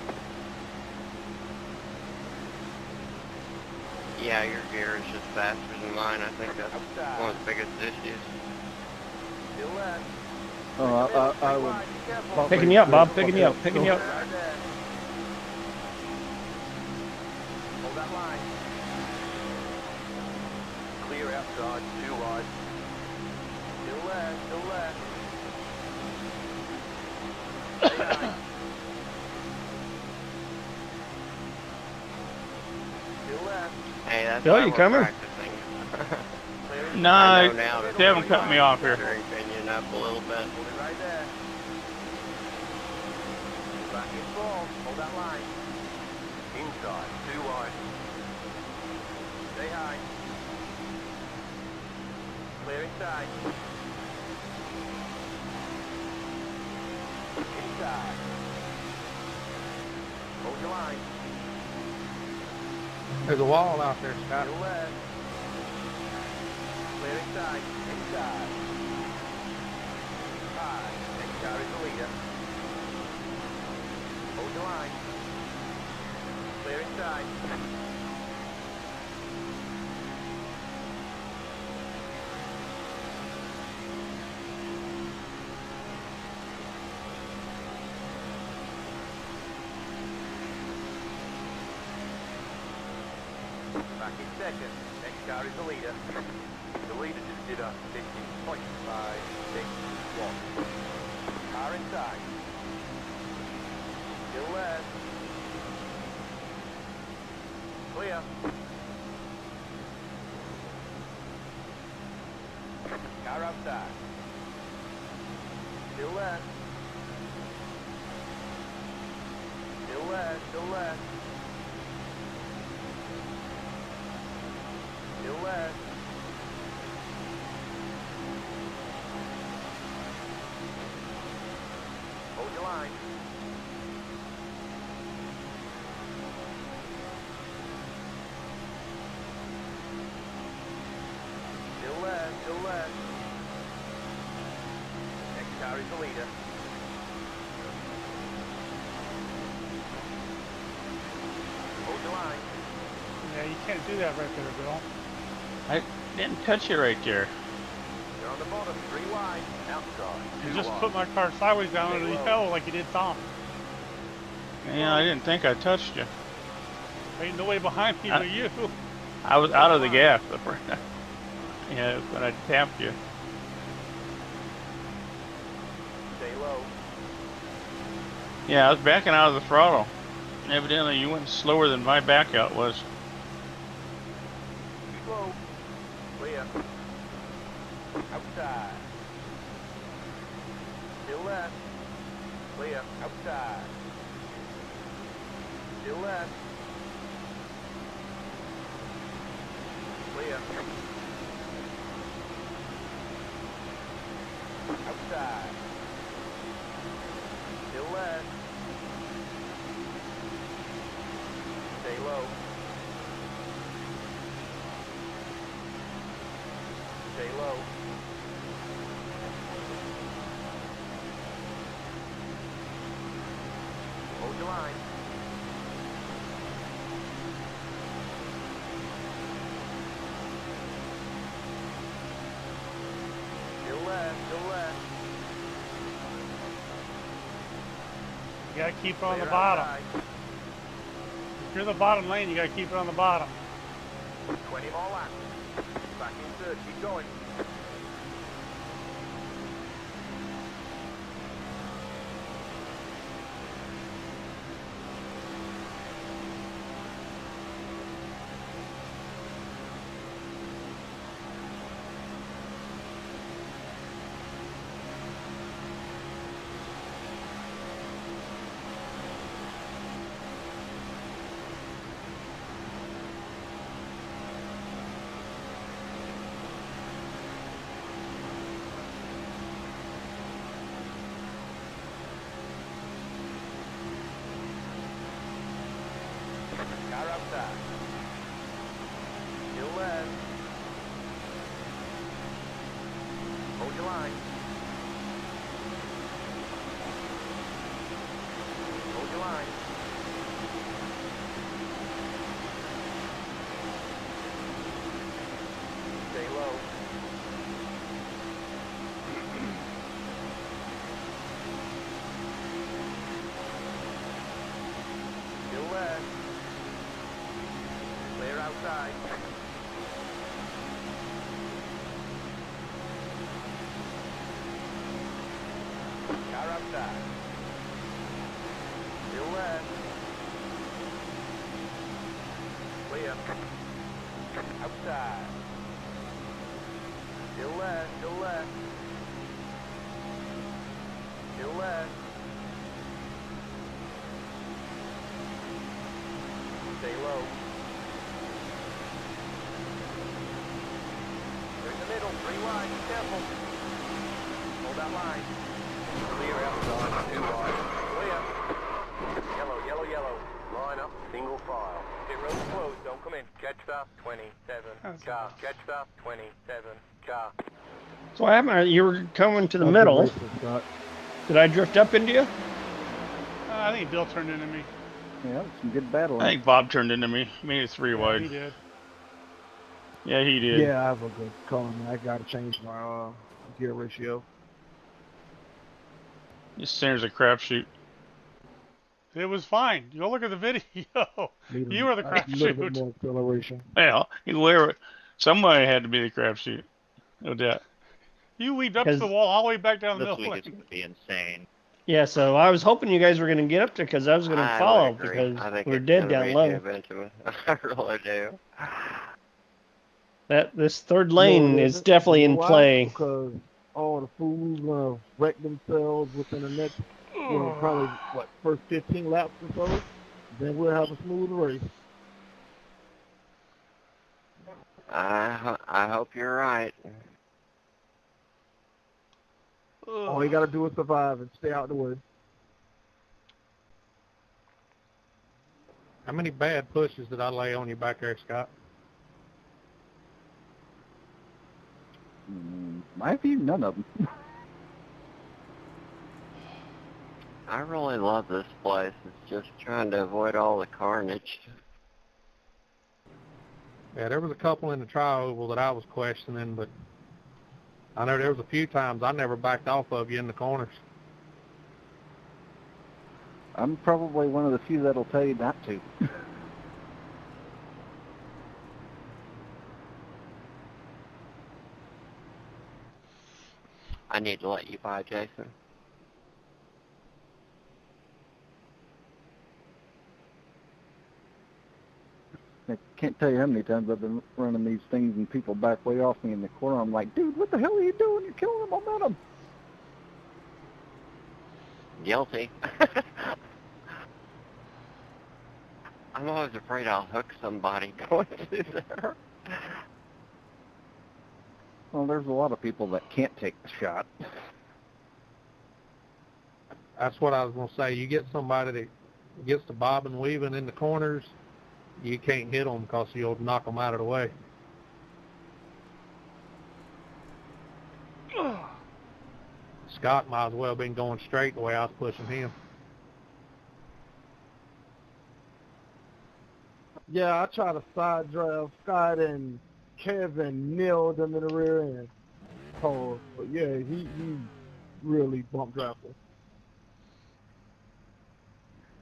Yeah, your gear is just faster than mine. I think that's one of the biggest issues. Still left. Oh, I would. Picking you up, Bob. Picking you up. Picking you up. Right there. Hold that line. Clear outside, 2 wide. Still left, still left. Stay high. Still left. Hey, that's Bill, why you we're coming? practicing. Clear. Nah, I know now that they haven't cut me off here. steering pinion up a little bit. Hold it right there. Back in full. Hold that line. Inside, 2 wide. Stay high. Clear inside. Inside. Hold your line. There's a wall out there, Scott. Still left. Clear inside. Inside. High. Next car is the leader. Hold your line. Clear inside. Back in second. Next car is the leader. The leader just did a 15.561. Car inside. Still left. Clear. Car outside. Still left. Still left, still left. Still left. Hold your line. Still left, still left. Next car is the leader. Hold your line. Yeah, you can't do that right there, Bill. I didn't touch it right there. You're on the bottom, 3 wide. Outside. You 2 just wide. put my car sideways down under the yellow like you did Tom. Yeah, I didn't think I touched you. Ain't no way behind me but you. I was out of the gas. Yeah, when I tapped you. Stay low. Yeah, I was backing out of the throttle. Evidently, you went slower than my back out was. Slow. Clear. Outside. Still left. Clear. Outside. Still left. Clear. Outside. Still left. Stay low. Stay low. Hold your line. Still left, still left. You gotta keep it on the Clear bottom. outside. If you're in the bottom lane, you gotta keep it on the bottom. 20 more laps. Back in third, keep going. Car outside. Still left. Hold your line. Hold your line. Stay low. Still left. Clear outside. Car outside. Still left. Clear. Outside. Still left, still left. Still left. Stay low. You're in the middle, 3 wide, be careful. Hold that line. Clear outside, 2 wide. Clear. Yellow, yellow, yellow. Line up, single file. Pit road's closed, don't come in. Catch stop, 27. Car. Catch stop, 27. Car. So what happened? You were coming to the middle. Did I drift up into you? I think Bill turned into me. Yeah, some good battling. I think Bob turned into me. Made it 3 wide. He did. Yeah, he did. Yeah, I have a good call on that. I gotta change my gear ratio. This center's a crapshoot. It was fine. You go look at the video. You were the A little bit crapshoot. more acceleration. Well, somebody had to be the crapshoot. No doubt. You weaved up to the wall all the way back down the This middle week is lane. going to be insane. Yeah, so I was hoping you guys were going to get up there because I was going to follow agree. because I think we're it's dead gonna down be low. too intimate. I really do. This third No, lane it is isn't. definitely You know in why? play. Because all the fools gonna wreck themselves within the next, probably first 15 laps or so. Then we'll have a smooth race. I hope you're right. All you gotta do is survive and stay out the way. How many bad pushes did I lay on you back there, Scott? My view, none of them. I really love this place. It's just trying to avoid all the carnage. Yeah, there was a couple in the tri-oval that I was questioning, but I know there was a few times I never backed off of you in the corners. I'm probably one of the few that'll tell you not to. I need to let you by, Jason. I can't tell you how many times I've been running these things and people back way off me in the corner. I'm like, dude, what the hell are you doing? You're killing the momentum. Guilty. I'm always afraid I'll hook somebody going through there. Well, there's a lot of people that can't take the shot. That's what I was going to say. You get somebody that gets to bobbing, weaving in the corners, you can't hit them because you'll knock them out of the way. Scott might as well have been going straight the way I was pushing him. Yeah, I try to side drive Scott, and Kevin nailed him in the rear end. Oh, but yeah, he really bump drafted.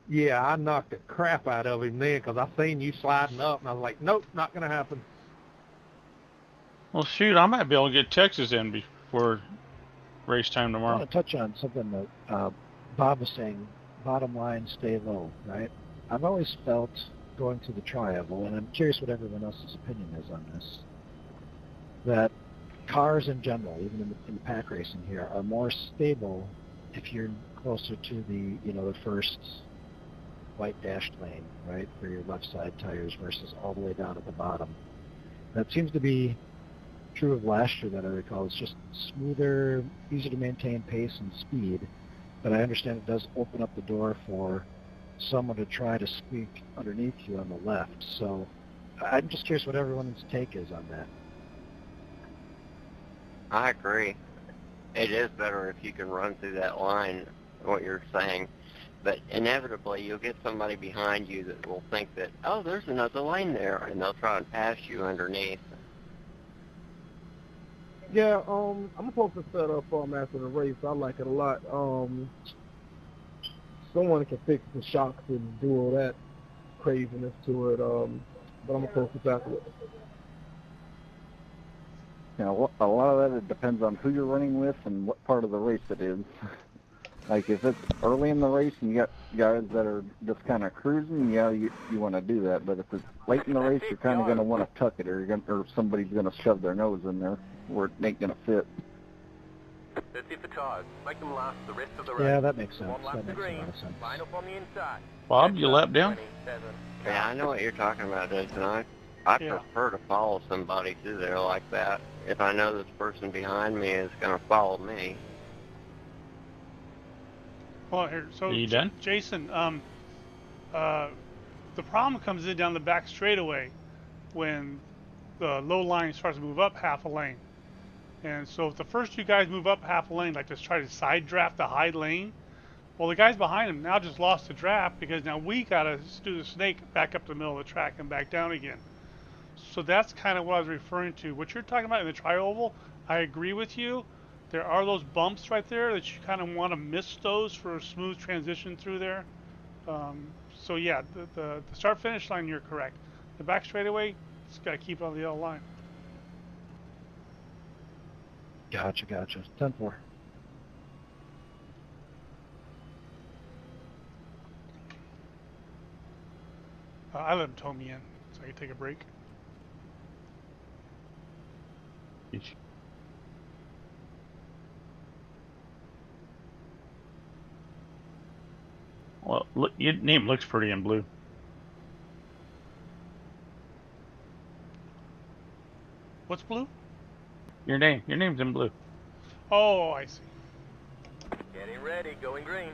Yeah, I knocked the crap out of him then because I seen you sliding up, and I was like, nope, not going to happen. Well, shoot, I might be able to get Texas in before race time I tomorrow. want to touch on something that Bob was saying, bottom line, stay low, right? I've always felt going to the tri-oval, and I'm curious what everyone else's opinion is on this, that cars in general, even in the pack racing here, are more stable if you're closer to the first white dashed lane, right, for your left side tires versus all the way down at the bottom. That seems to be true of last year that I recall. It's just smoother, easier to maintain pace and speed, but I understand it does open up the door for someone to try to squeak underneath you on the left. So I'm just curious what everyone's take is on that. I agree. It is better if you can run through that line, what you're saying. But inevitably, you'll get somebody behind you that will think that, oh, there's another lane there, and they'll try and pass you underneath. Yeah, I'm supposed to set up after the race. I like it a lot. Someone can fix the shocks and do all that craziness to it. But I'm supposed to tackle it. You know, a lot of that it depends on who you're running with and what part of the race it is. Like if it's early in the race and you got guys that are just kind of cruising, yeah, you want to do that. But if it's late in the race, you're kind of going to want to tuck it, or somebody's going to shove their nose in there where it ain't going to fit. That's it for tires. Make them last the rest of the race. Yeah, that makes sense. One lap That to makes a green. lot of sense. Line up on the inside. Bob, you lap down? 27. Yeah, I know what you're talking about, Jason. I prefer to follow somebody through there like that if I know this person behind me is going to follow me. Well, here, so Are you done? Jason, the problem comes in down the back straightaway when the low line starts to move up half a lane. And so if the first two guys move up half a lane, like just try to side draft the high lane, well, the guys behind them now just lost the draft because now we got to do the snake back up the middle of the track and back down again. So that's kind of what I was referring to. What you're talking about in the tri-oval, I agree with you. There are those bumps right there that you kind of want to miss those for a smooth transition through there. So yeah, the start-finish line, you're correct. The back straightaway, just got to keep on the yellow line. Gotcha. 10-4. I let him tow me in so I could take a break. Well, look, your name looks pretty in blue. What's blue? Your name's in blue. Oh, I see. Getting ready, going green.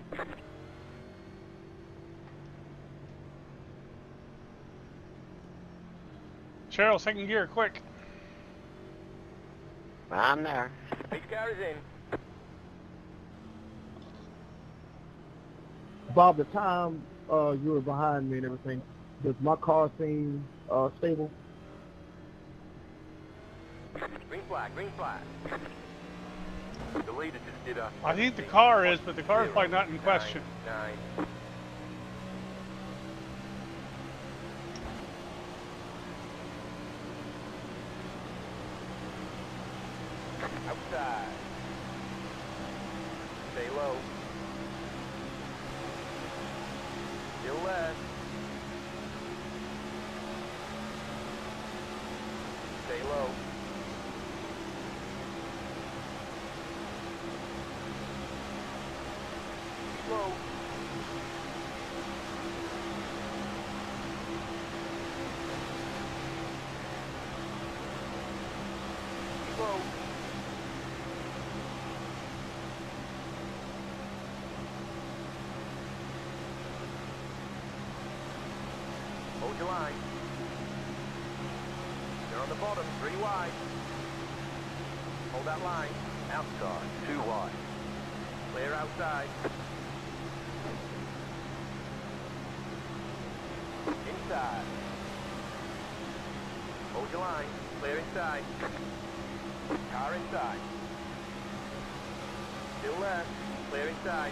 Cheryl, second gear, quick. I'm there. Pace car is in. Bob, the time you were behind me and everything, does my car seem stable? Green flag, green flag. The leader just did a... I think the car is, but the car is probably not in question. 9. Outside. Stay low. Still left. Stay low. Slow. Slow. Hold your line. They're on the bottom, 3 wide. Hold that line. Outside, 2 wide. Clear outside. Inside. Hold your line. Clear inside. Car inside. Still left. Clear inside.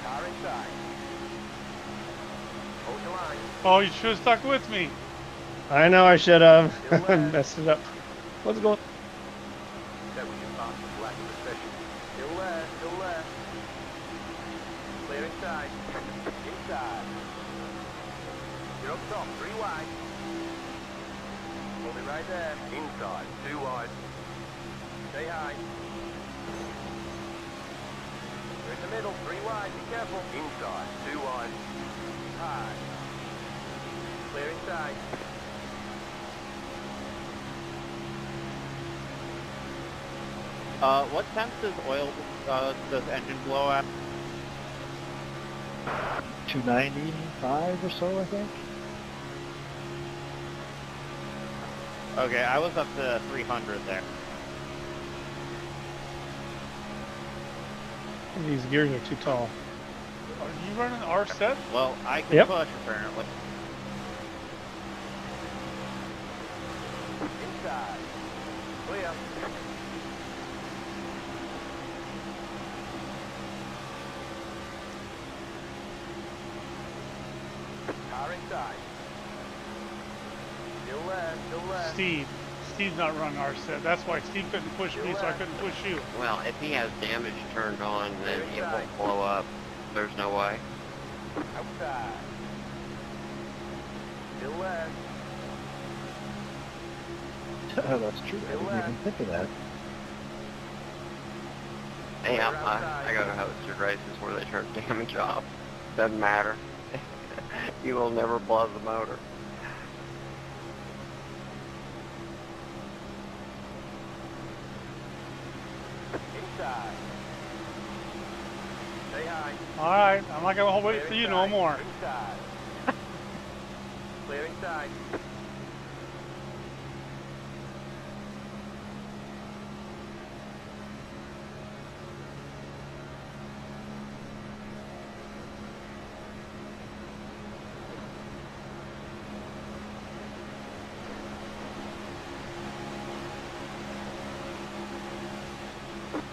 Car inside. Hold your line. Oh, you should have stuck with me. I know I should have messed it up. What's going? That was your fastest lap of the session. Still left, still left. Clear inside. Inside. You're up top, 3 wide. Hold it right there. Inside, 2 wide. Stay high. You're in the middle, 3 wide, be careful. Inside, 2 wide. High. Clear inside. What temps does oil, does engine blow at? 295 or so, I think. Okay, I was up to 300 there. These gears are too tall. Are you running R set? Well, I can Yep. push apparently. Inside. Clear. Car inside. Still left, still left. Steve's not running R set. That's why Steve couldn't push me, so I couldn't push you. Well, if he has damage turned on, then it won't blow up. There's no way. Outside. Still left. Oh, that's true. I didn't even think of that. Hey, I go to hosted races where they turn damage off. Doesn't matter. You will never blow the motor. Inside. Stay high. All right, I'm not gonna wait for you no more. Inside. Clear inside.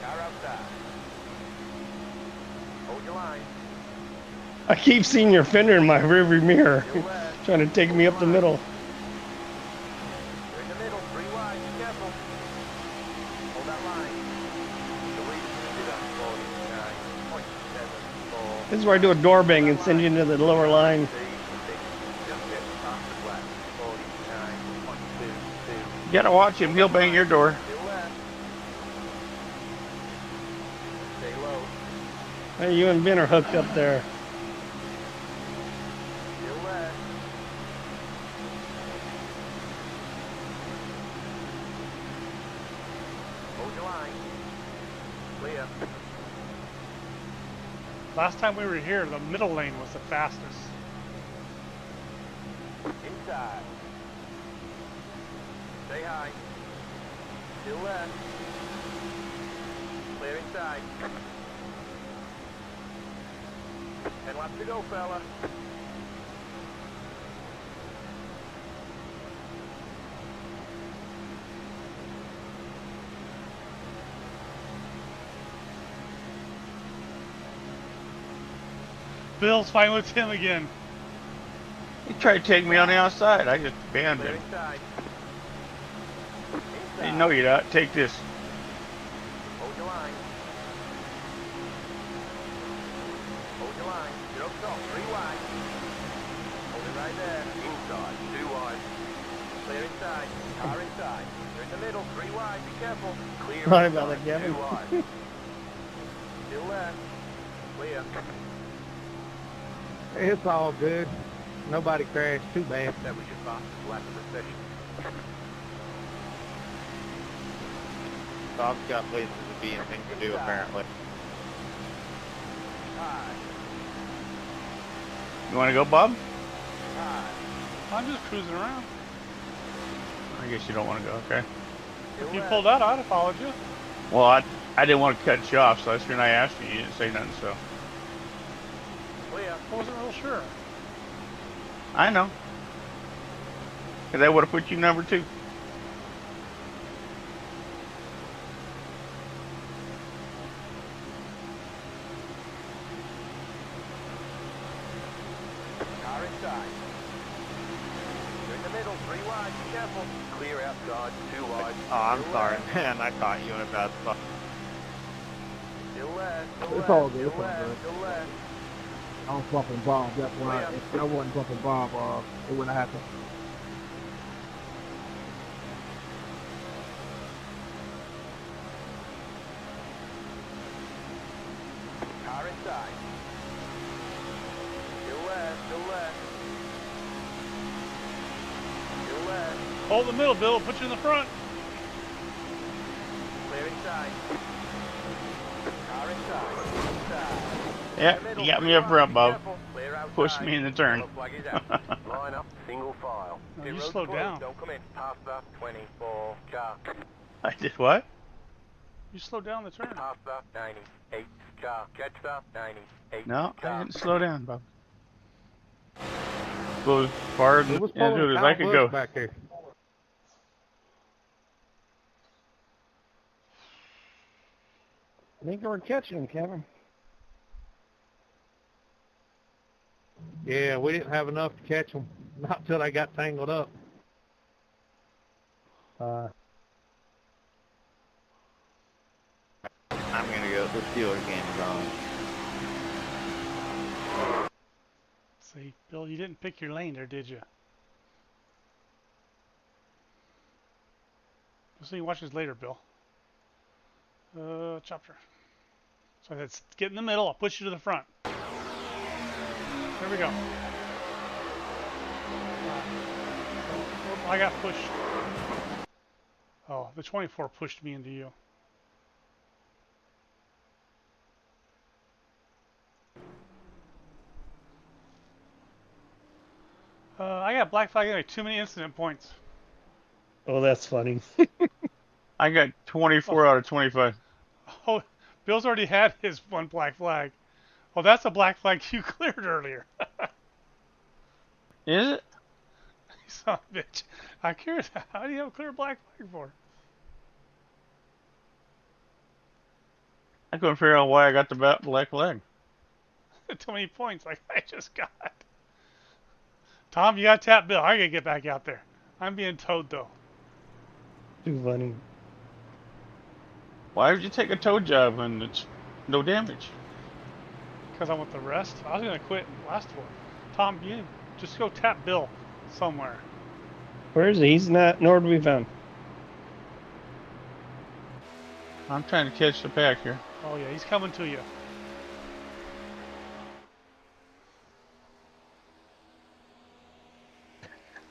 Car outside. Hold your line. I keep seeing your fender in my rearview mirror, Still left. trying to take me up the middle. You're in the middle, 3 wide, be careful. Hold that line. The lead is at 49.74. This is where I do a door bang and send you into the lower line. Just get past the flat, 49.22. You gotta watch him. He'll bang your door. Still left. Stay low. Hey, you and Ben are hooked up there. Still left. Hold your line. Clear. Last time we were here, the middle lane was the fastest. Inside. Stay high. Still left. Clear inside. 10 laps to go, fella. Bill's fighting with Tim again. He tried to take me on the outside. I just banned Clear him. inside. Hey, no, you don't. Take this. Hold your line. Hold your line. You're up top, 3 wide. Hold it right there. Inside, 2 wide. Clear inside. Car inside. You're in the middle, 3 wide. Be careful. Clear Sorry inside, about that, Gavin. 2 wide. Still left. Clear. It's all good. Nobody crashed too bad. That was your fastest lap of the session. Bob's got places to be and things to do, apparently. High. You wanna go, Bob? High. I'm just cruising around. I guess you don't wanna go, okay. Still If you left. pulled out, I'd have followed you. Well, I didn't want to cut you off, so that's when I asked you. You didn't say nothing, so. Clear. I wasn't real sure. I know. Because I would have put you number 2. Car inside. You're in the middle, 3 wide. Be careful. Clear outside, 2 wide. Oh, I'm Still sorry, left. man. I caught you in a bad spot. Still left. Still It's left. all good, Still it's all left. good. Still left. I was bumping Bob. That's why. Yeah. If I wasn't bumping Bob, it wouldn't have happened. Car inside. Still left. Still left. Still left. Hold the middle, Bill. I'll put you in the front. Clear inside. Car inside. Inside. Yeah, In the middle, you got 3 me up wide. front, Be Bob. careful. Clear outside. Pushed me in the turn. Yellow flag is out. Line up. Single file. No, Pit you road's slowed closed. down. Don't come in. Past the 24 car. I did what? You slowed down the turn. Past the 98 car. Catch the 98 No, I car. didn't slow down, Bob. Go as far It was into pulling it as Kyle I could Busch go. back there. I think we're catching him, Kevin. Yeah, we didn't have enough to catch them. Not till I got tangled up. I'm gonna go. The Steelers game is on. See, Bill, you didn't pick your lane there, did you? We'll see. Watch this later, Bill. Chopper. So let's get in the middle. I'll push you to the front. There we go. I got pushed. Oh, the 24 pushed me into you. I got black flag anyway. Too many incident points. Oh, that's funny. I got 24 out of 25. Oh, Bill's already had his one black flag. Oh, that's a black flag you cleared earlier. Is it? You son of a bitch. I'm curious. How do you have a clear black flag for? I couldn't figure out why I got the black flag. too many points like I just got. Tom, you got to tap Bill. I got to get back out there. I'm being towed, though. Too funny. Why would you take a tow job when it's no damage? Because I want the rest. I was going to quit last one. Tom, you just go tap Bill somewhere. Where is he? He's not, nor to be found. I'm trying to catch the pack here. Oh, yeah, he's coming to you.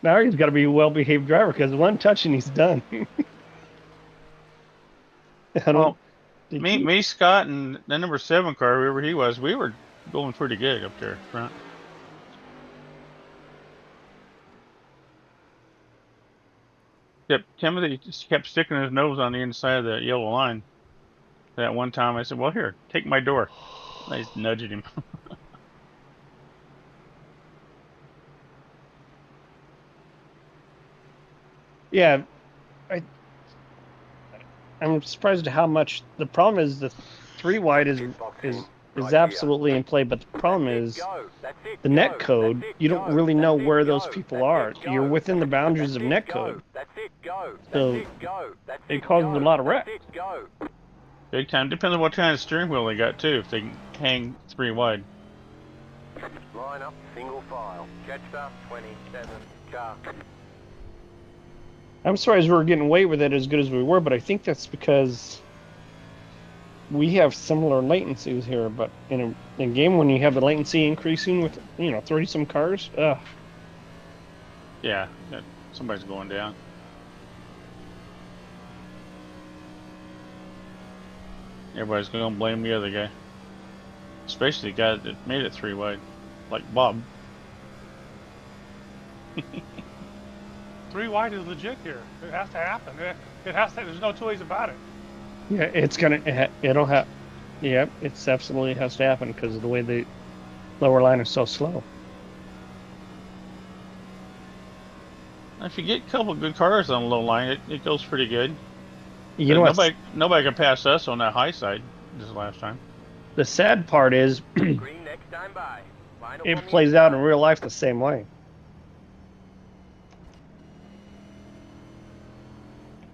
Now he's got to be a well-behaved driver because one touch and he's done. Me, Scott, and the number 7 car, whoever he was, we were going pretty good up there front. Yep, Timothy just kept sticking his nose on the inside of that yellow line. That one time I said, well, here, take my door. I just nudged him. Yeah, I'm surprised at how much. The problem is the 3 wide is absolutely in play, but the problem is the net code. You don't really know where those people are. You're within the boundaries of net code, so it causes a lot of wrecks. Big time. Depends on what kind of steering wheel they got too. If they can hang 3 wide. Line up, single file. Jetstar 27 car. I'm surprised we were getting away with it as good as we were, but I think that's because we have similar latencies here. But in a game when you have the latency increasing with 30-some cars, yeah, somebody's going down. Everybody's going to blame the other guy, especially the guy that made it 3 wide, like Bob. 3 wide is legit here. It has to happen. It has to. There's no 2 ways about it. Yeah, it'll have. Yeah, it's absolutely has to happen because of the way the lower line is so slow. If you get a couple good cars on the low line, it goes pretty good. You know what? Nobody can pass us on that high side this last time. The sad part is it plays out in real life the same way.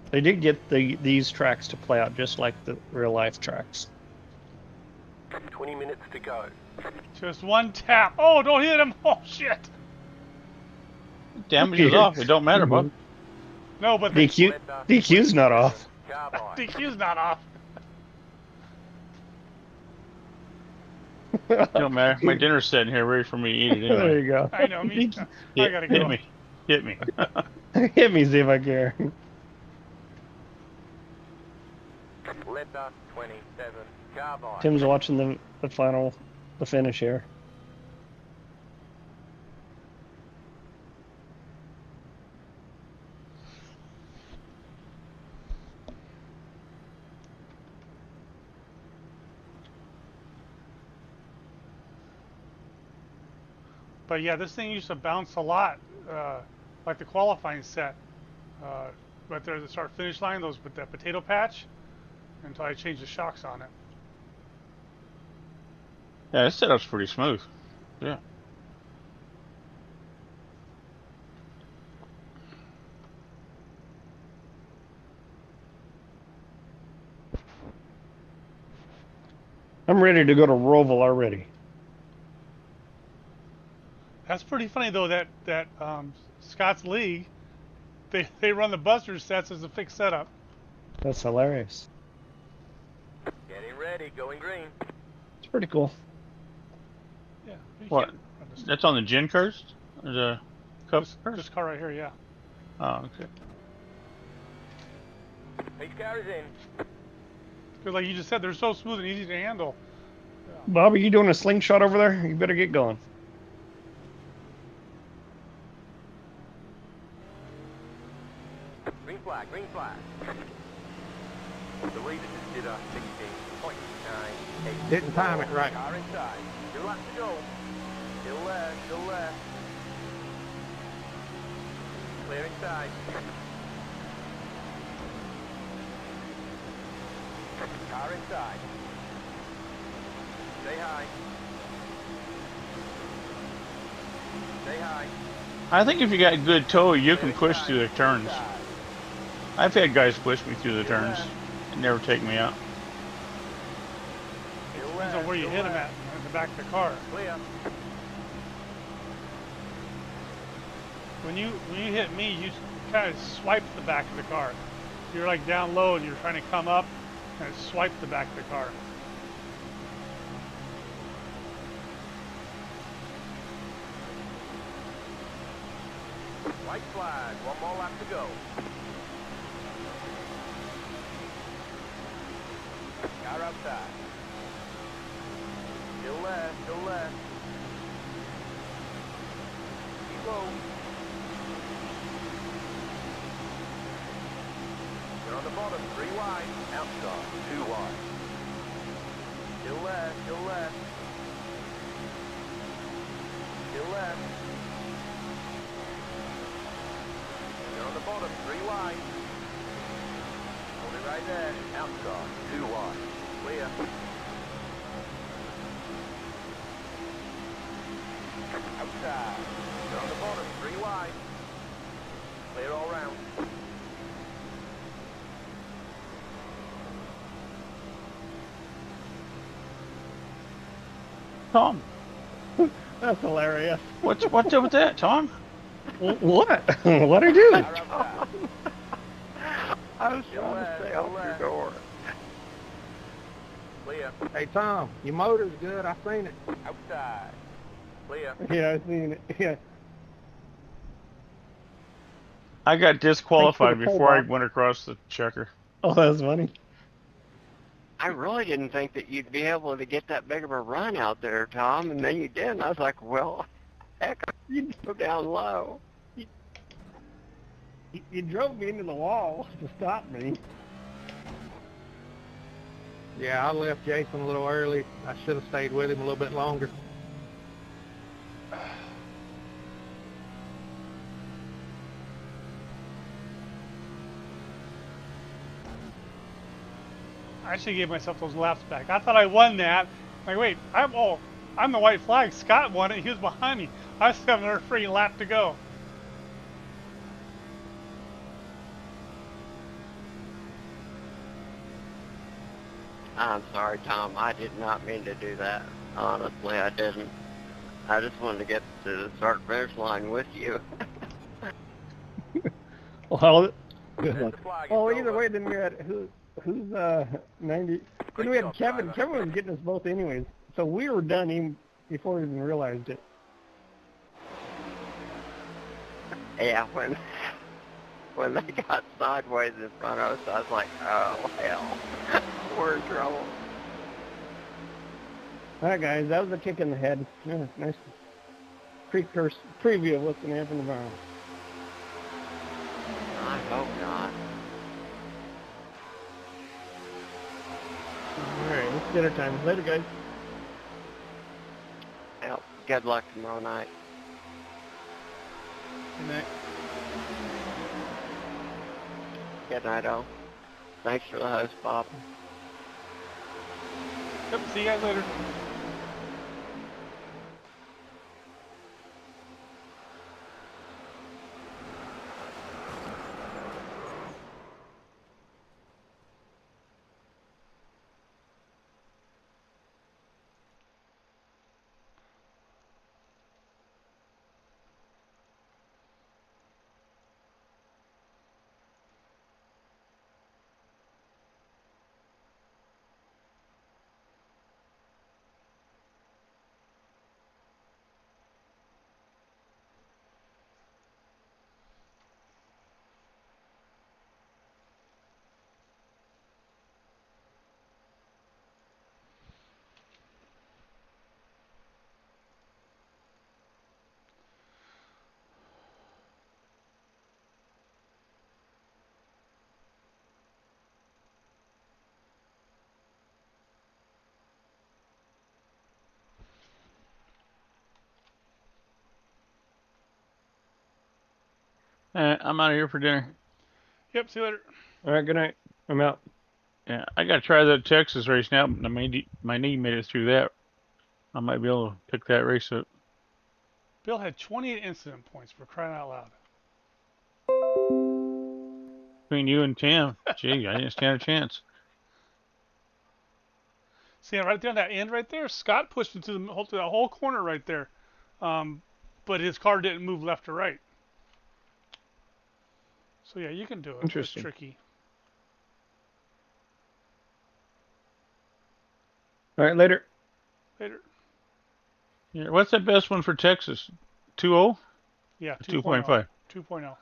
They did get these tracks to play out just like the real life tracks. 20 minutes to go. Just 1 tap. Oh, don't hit him. Oh, shit. Damage is off. It don't matter, Bob. No, but DQ's not off. DQ's not off. Don't matter. My dinner's sitting here ready for me to eat it anyway. There you go. I know. Me. I gotta go. Hit me. Hit me, see if I care. Letter 27 carbine. Tim's watching the finish here. But yeah, this thing used to bounce a lot, like the qualifying set. Right there at the start finish line, with that potato patch, until I changed the shocks on it. Yeah, this setup's pretty smooth. Yeah. I'm ready to go to Roval already. That's pretty funny though. That Scott's League, they run the buster sets as a fixed setup. That's hilarious. Getting ready, going green. It's pretty cool. Yeah. What? That's on the Gin cars? Or the Cup cars? This car right here, yeah. Oh, okay. Each car is in. Because like you just said, they're so smooth and easy to handle. Yeah. Bob, are you doing a slingshot over there? You better get going. Green flag, green flag. The leader just did a 16.98. Didn't time it right. Car inside. 2 laps to go. Still there, still there. Clear inside. Car inside. Stay high. Stay high. I think if you got good toe, you can Clear push inside. through the turns. Inside. I've had guys push me through the Still turns left. and never take me out. Still Depends on left. where you Still hit them left. at in the back of the car. Clear. When you hit me, you kind of swipe the back of the car. You're like down low and you're trying to come up, and it swiped the back of the car. White flag. One more lap to go. Car outside. Still left. Still left. Keep low. You're on the bottom. 3 wide. Outside. 2 wide. Still left. Still left. Still left. You're on the bottom, 3 wide. Hold it right there. Outside, 2 wide. Clear. Outside. You're on the bottom, 3 wide. Clear all round. Tom, That's hilarious. what's up with that, Tom? What? What'd I do? Car outside. I was Still trying to left, stay still off your left. door. Clear. Hey, Tom, your motor's good. I seen it. Outside. Clear. Yeah, I seen it. Yeah. I got disqualified Thanks for the before I pullback. went across the checker. Oh, that's funny. I really didn't think that you'd be able to get that big of a run out there, Tom, and then you did, and I was like, well, heck, you go down low. You drove me into the wall to stop me. Yeah, I left Jason a little early. I should have stayed with him a little bit longer. I should give myself those laps back. I thought I won that. Like, wait, I'm the white flag. Scott won it. He was behind me. I still have another free lap to go. I'm sorry, Tom. I did not mean to do that. Honestly, I didn't. I just wanted to get to the start-finish line with you. Well, Good luck. The flag is well, either over. way, then we had who's 90. Then we had Kevin. Kevin was getting us both anyways, so we were done even before we even realized it. Yeah, when they got sideways in front of us, I was like, oh, hell. We're in trouble. All right, guys, that was a kick in the head. Yeah, nice preview of what's going to happen tomorrow. I hope not. All right, it's dinner time. Later, guys. Well, good luck tomorrow night. Good night. Good night, all. Thanks for the host, Bob. Yep, see you guys later. I'm out of here for dinner. Yep, see you later. All right, good night. I'm out. Yeah, I got to try that Texas race now. My knee made it through that. I might be able to pick that race up. Bill had 28 incident points, for crying out loud. Between you and Tim, gee, I didn't stand a chance. See, right there on that end right there, Scott pushed into that whole corner right there. But his car didn't move left or right. So yeah, you can do it. It's Interesting. tricky. All right, later. Later. Yeah, what's the best one for Texas? 2.0? Yeah, 2.5. 2.0.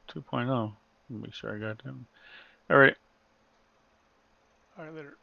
2.0. Make sure I got them. All right. All right, later.